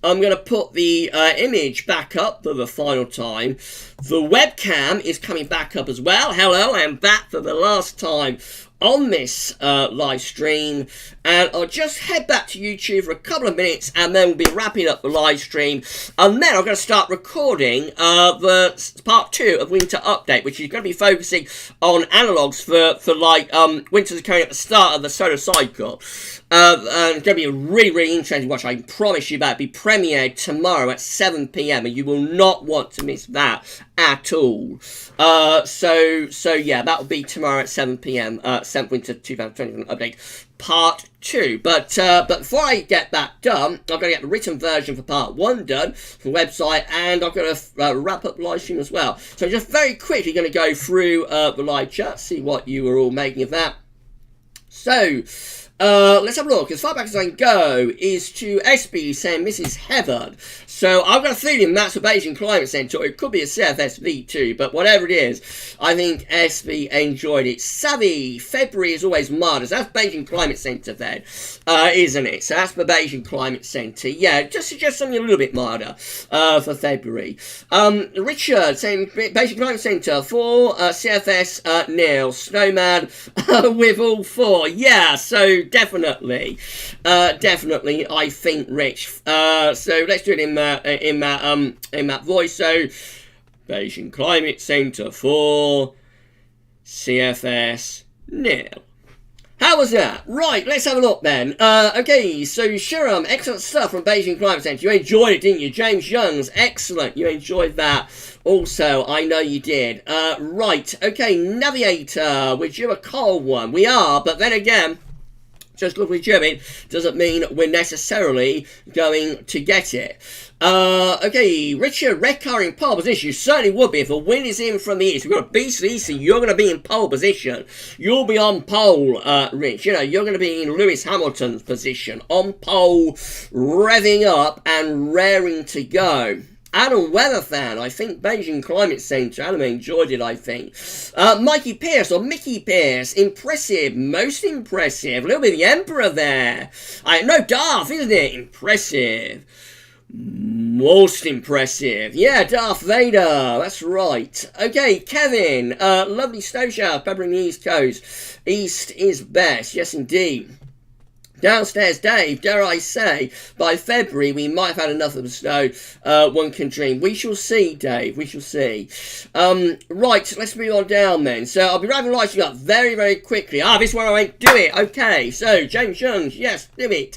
I'm going to put the image back up for the final time. The webcam is coming back up as well. Hello, I am back for the last time on this live stream, and I'll just head back to YouTube for a couple of minutes, and then we'll be wrapping up the live stream, and then I'm going to start recording the part 2 of Winter Update, which is going to be focusing on analogues for like winters occurring at the start of the solar cycle. And it's going to be a really interesting watch. I can promise you that. It'll be premiered tomorrow at 7 PM, and you will not want to miss that at all. So yeah, that will be tomorrow at 7 PM. 7th Winter 2020 Update Part 2. But before I get that done, I'm going to get the written version for Part 1 done for the website, and I'm going to wrap up the live stream as well. So just very quickly going to go through the live chat, see what you were all making of that. So let's have a look. As far back as I can go is to SB saying this is heaven. So I've got a feeling that's a Beijing Climate Center. It could be a CFS V2, but whatever it is, I think SB enjoyed it. Savvy, February is always martyrs. That's Beijing Climate Center then, isn't it? So that's the Beijing Climate Center. Yeah, just suggest something a little bit milder for February. Richard saying Beijing Climate Center for CFS nil. Snowman with all 4. Yeah, so definitely, I think, Rich. So let's do it in that voice. So, Beijing Climate Center for CFS nil. How was that? Right, let's have a look then. Okay, so Shiram, excellent stuff from Beijing Climate Center. You enjoyed it, didn't you? James Young's, excellent. You enjoyed that also. I know you did. Right, okay, Navigator, we're due a cold one. We are, but then again, just because we're due it doesn't mean we're necessarily going to get it. Okay, Richard, red car in pole position. You certainly would be if the wind is in from the east. We've got a beast east, you're going to be in pole position. You'll be on pole, Rich. You know, you're going to be in Lewis Hamilton's position. On pole, revving up and raring to go. Adam Weather fan, I think Beijing Climate Center. Adam enjoyed it, I think. Mikey Pierce or Mickey Pierce, impressive, most impressive. A little bit of the Emperor there. No, Darth, isn't it? Impressive. Most impressive. Yeah, Darth Vader. That's right. Okay, Kevin. Lovely snow shower covering the East Coast. East is best. Yes, indeed. Downstairs Dave, dare I say, by February we might have had enough of the snow, one can dream. We shall see, Dave, we shall see. Right, let's move on down then. So I'll be wrapping lighting up very, very quickly. This one I went, do it, okay. So, James Jones, yes, do it.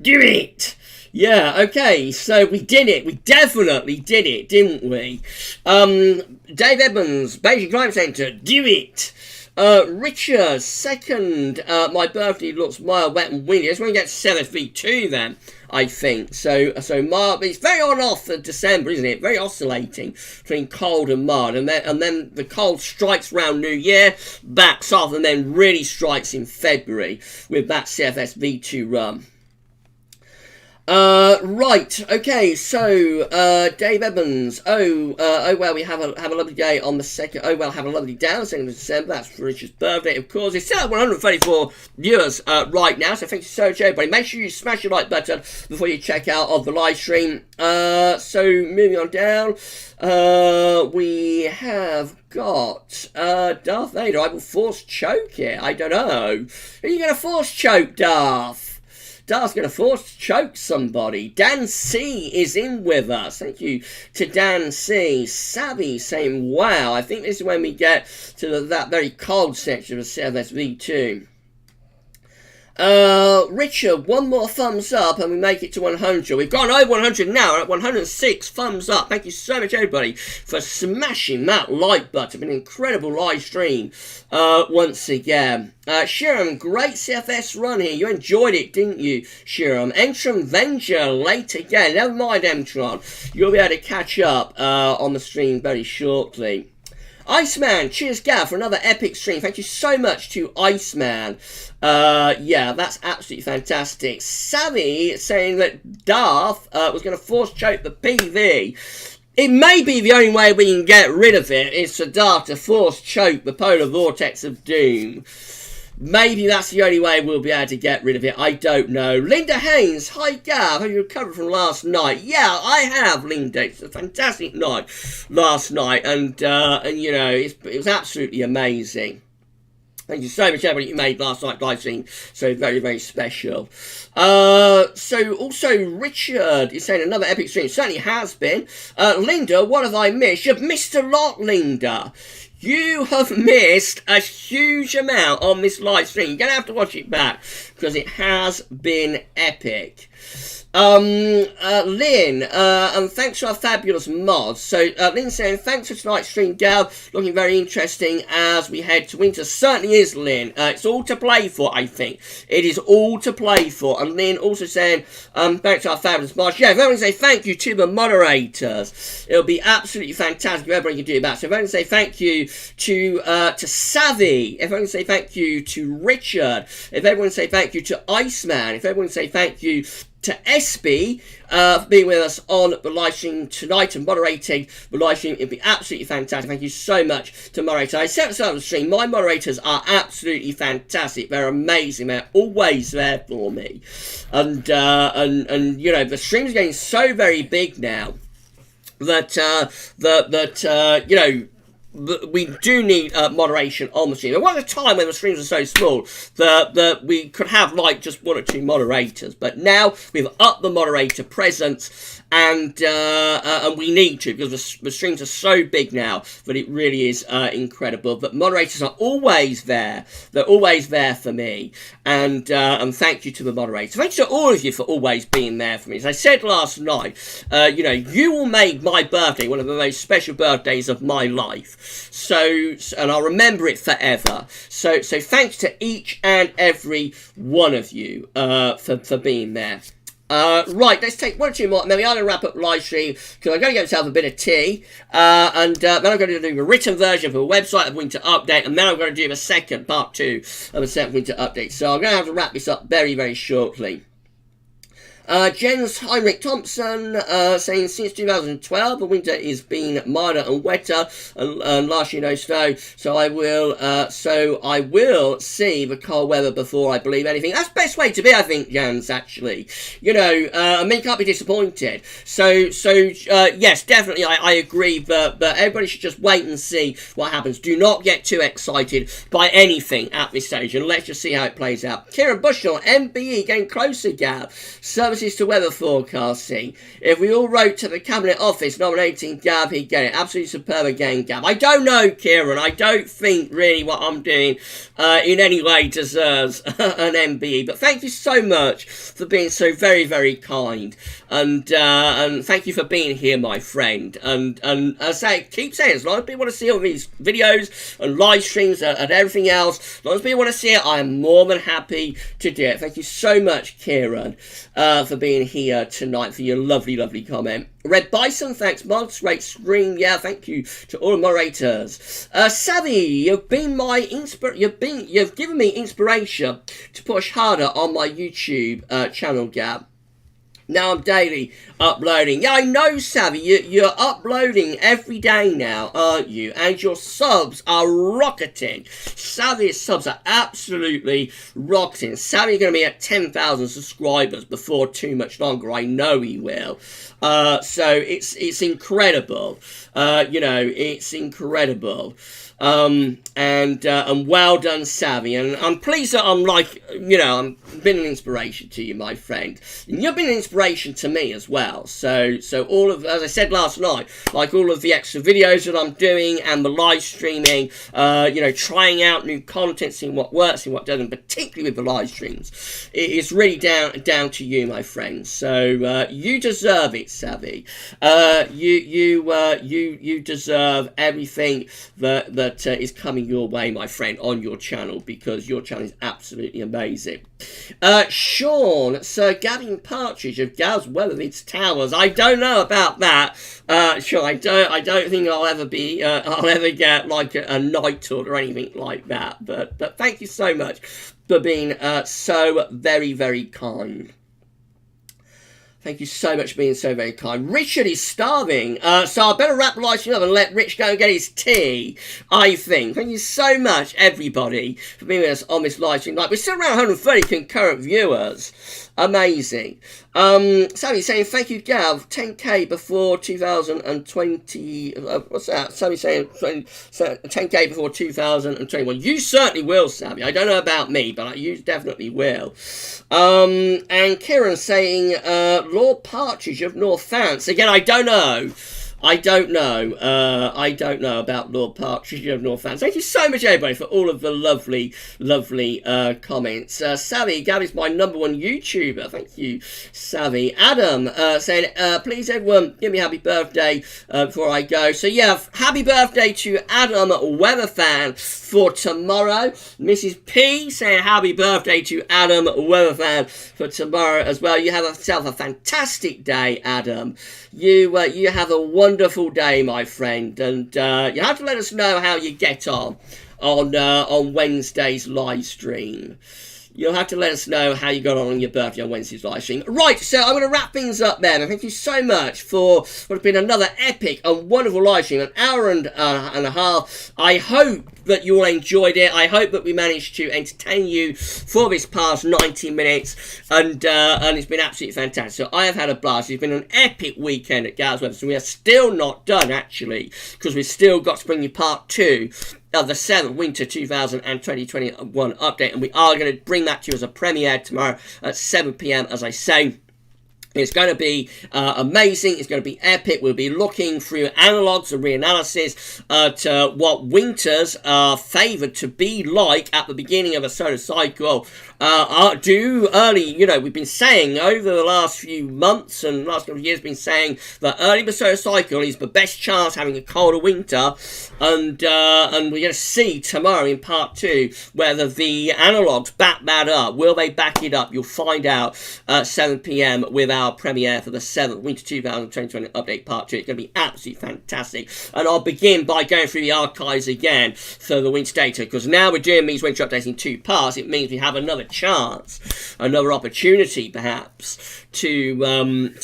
Do it. Yeah, okay, so we did it. We definitely did it, didn't we? Dave Edmonds, Beijing Climate Center, do it. Richard, second, my birthday looks mild, wet and windy. I just want to get CFS V2 then, I think. So mild, it's very on off for December, isn't it? Very oscillating between cold and mild. And then the cold strikes around New Year, backs off, and then really strikes in February with that CFS V2 run. Right, okay, so, Dave Evans, well, we have a lovely day on the 2nd, have a lovely day on the 2nd of December, that's for Richard's birthday, of course. It's still at 134 viewers, right now, so thank you so much, everybody. Make sure you smash the like button before you check out of the live stream. So, moving on down, we have got, Darth Vader. I will force choke it, I don't know. Are you going to force choke, Darth? Darth's going to force choke somebody. Dan C is in with us. Thank you to Dan C. Savvy saying, wow, I think this is when we get to that very cold section of CFS V2. Richard, one more thumbs up and we make it to 100. We've gone over 100 now. We're at 106 thumbs up. Thank you so much, everybody, for smashing that like button. An incredible live stream once again. Shiram, great CFS run here. You enjoyed it, didn't you, Shiram? Entron Venger late again. Never mind, Entron. You'll be able to catch up on the stream very shortly. Iceman, cheers Gav for another epic stream. Thank you so much to Iceman. Yeah, that's absolutely fantastic. Savvy saying that Darth was going to force choke the PV. It may be the only way we can get rid of it is for Darth to force choke the polar vortex of doom. Maybe that's the only way we'll be able to get rid of it. I don't know. Linda Haynes, hi Gav. Have you recovered from last night? Yeah, I have, Linda. It's a fantastic night last night, and you know, it was absolutely amazing. Thank you so much, everybody, you made last night live stream so very, very special. So also Richard is saying another epic stream. It certainly has been. Linda, what have I missed? You've missed a lot, Linda. You have missed a huge amount on this live stream. You're going to have to watch it back because it has been epic. Lynn, and thanks for our fabulous mods. So, Lynn saying, thanks for tonight's stream, Gal. Looking very interesting as we head to winter. Certainly is, Lynn. It's all to play for, I think. It is all to play for. And Lynn also saying, thanks to our fabulous mods. Yeah, if everyone say thank you to the moderators, it'll be absolutely fantastic if everybody can do that. So, if everyone say thank you to Savvy, if everyone say thank you to Richard, if everyone say thank you to Iceman, if everyone say thank you to SB for being with us on the live stream tonight and moderating the live stream. It'd be absolutely fantastic. Thank you so much to moderator. I said at the start of the stream, my moderators are absolutely fantastic. They're amazing. They're always there for me. And you know, the stream's getting so very big now that you know, we do need moderation on the stream. There was a time when the streams were so small that we could have like just one or two moderators, but now we've upped the moderator presence, and we need to, because the streams are so big now that it really is incredible. But moderators are always there. They're always there for me, and thank you to the moderators. Thank you to all of you for always being there for me. As I said last night, you know, you will make my birthday one of the most special birthdays of my life. So, and I'll remember it forever. So thanks to each and every one of you for being there. Right, let's take one or two more, and then we are going to wrap up live stream, because I'm going to get myself a bit of tea, and then I'm going to do a written version for the website of Winter Update, and then I'm going to do the second, part 2 of the second Winter Update. So I'm going to have to wrap this up very, very shortly. Jens Heinrich Thompson saying since 2012 the winter is being milder and wetter, and last year no snow, so I will see the cold weather before I believe anything. That's the best way to be, I think, Jens, actually. You know, I mean, can't be disappointed. So yes, definitely I agree, but everybody should just wait and see what happens. Do not get too excited by anything at this stage, and let's just see how it plays out. Kieran Bushell, MBE getting closer, Gav. Service services to weather forecasting. If we all wrote to the Cabinet Office nominating Gav, he'd get it. Absolutely superb again, Gav. I don't know, Kieran. I don't think really what I'm doing in any way deserves an MBE. But thank you so much for being so very, very kind. And thank you for being here, my friend. And as I say, keep saying, as long as people want to see all these videos and live streams and everything else, as long as people want to see it, I am more than happy to do it. Thank you so much, Kieran, for being here tonight, for your lovely, lovely comment. Red Bison, thanks, mods. Great stream. Yeah, thank you to all the moderators. Savvy, you've given me inspiration to push harder on my YouTube channel, Gab. Now I'm daily uploading. Yeah, I know, Savvy. You're uploading every day now, aren't you? And your subs are rocketing. Savvy's subs are absolutely rocketing. Savvy's going to be at 10,000 subscribers before too much longer. I know he will. So it's incredible. It's incredible. And well done, Savvy, and I'm pleased that I'm I've been an inspiration to you, my friend, and you've been an inspiration to me as well. So all of, as I said last night, like all of the extra videos that I'm doing and the live streaming, trying out new content, seeing what works and what doesn't, particularly with the live streams, it is really down to you, my friend. So you deserve it, Savvy. You deserve everything that is coming your way, my friend, on your channel, because your channel is absolutely amazing. Sean, Sir Gavin Partridge of GavsWeatherVids Towers. I don't know about that. Sean, I don't think I'll ever get like a knighthood or anything like that. But thank you so much for being so very, very kind. Thank you so much for being so very kind. Richard is starving, so I better wrap the live stream up and let Rich go and get his tea, I think. Thank you so much, everybody, for being with us on this live stream. Like, we're still around 130 concurrent viewers. Amazing. Sammy saying, thank you, Gav. 10k before 2020. What's that? Sammy saying 10k before 2021. You certainly will, Sammy. I don't know about me, but you definitely will. And Kieran saying, Lord Partridge of Northants. Again, I don't know. I don't know about Lord Partridge of Northants. Thank you so much, everybody, for all of the lovely, lovely comments. Savvy, Gav is my #1 YouTuber. Thank you, Savvy. Adam saying, please, everyone, give me a happy birthday before I go. So, yeah, happy birthday to Adam Weatherfan for tomorrow. Mrs. P saying happy birthday to Adam Weatherfan for tomorrow as well. You have yourself a fantastic day, Adam. You have a wonderful day, my friend, and you have to let us know how you get on Wednesday's live stream. You'll have to let us know how you got on your birthday on Wednesday's live stream. Right, so I'm going to wrap things up there. And thank you so much for what has been another epic and wonderful live stream, an hour and a half. I hope that you all enjoyed it. I hope that we managed to entertain you for this past 90 minutes, and it's been absolutely fantastic. So I have had a blast. It's been an epic weekend at GavsWeather. So we are still not done, actually, because we've still got to bring you part 2 of the 7th Winter 2021 update, and we are going to bring that to you as a premiere tomorrow at 7 p.m, as I say. It's going to be amazing. It's going to be epic. We'll be looking through analogues and reanalysis at what winters are favoured to be like at the beginning of a solar cycle. We've been saying over the last few months and last couple of years, been saying that early in the solar cycle is the best chance having a colder winter, and we're going to see tomorrow in part 2 whether the analogues back that up. Will they back it up? You'll find out at 7 p.m. with our premiere for the 7th Winter 2020 update part 2. It's going to be absolutely fantastic, and I'll begin by going through the archives again for the winter data, because now we're doing these winter updates in 2 parts. It means we have another chance, another opportunity perhaps to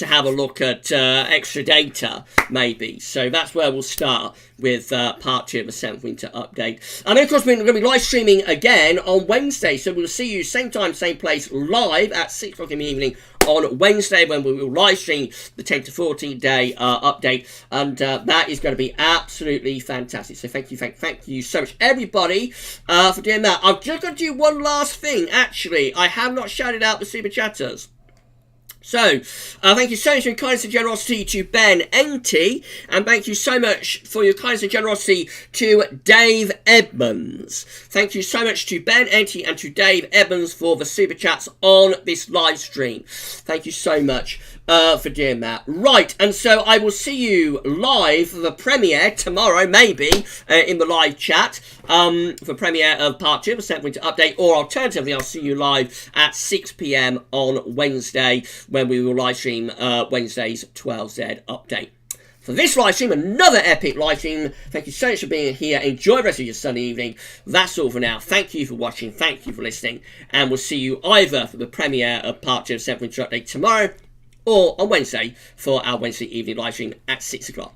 have a look at extra data maybe. So that's where we'll start with part 2 of the 7th Winter update. And then of course we're going to be live streaming again on Wednesday, so we'll see you same time, same place, live at 6 o'clock in the evening on Wednesday, when we will live stream the 10 to 14 day update, and that is going to be absolutely fantastic. So thank you so much, everybody, for doing that. I've just got to do one last thing. Actually, I have not shouted out the super chatters. So, thank you so much for your kindness and generosity to Ben NT, and thank you so much for your kindness and generosity to Dave Edmonds. Thank you so much to Ben NT and to Dave Edmonds for the super chats on this live stream. Thank you so much for doing that. Right, and so I will see you live for the premiere tomorrow, maybe, in the live chat, for premiere of part 2 of the Set Winter Update, or alternatively, I'll see you live at 6 PM on Wednesday, when we will live stream Wednesday's 12Z update. For this live stream, another epic live stream. Thank you so much for being here. Enjoy the rest of your Sunday evening. That's all for now. Thank you for watching. Thank you for listening. And we'll see you either for the premiere of part 2 of 7th Winter Update tomorrow, or on Wednesday for our Wednesday evening live stream at 6 o'clock.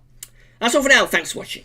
That's all for now. Thanks for watching.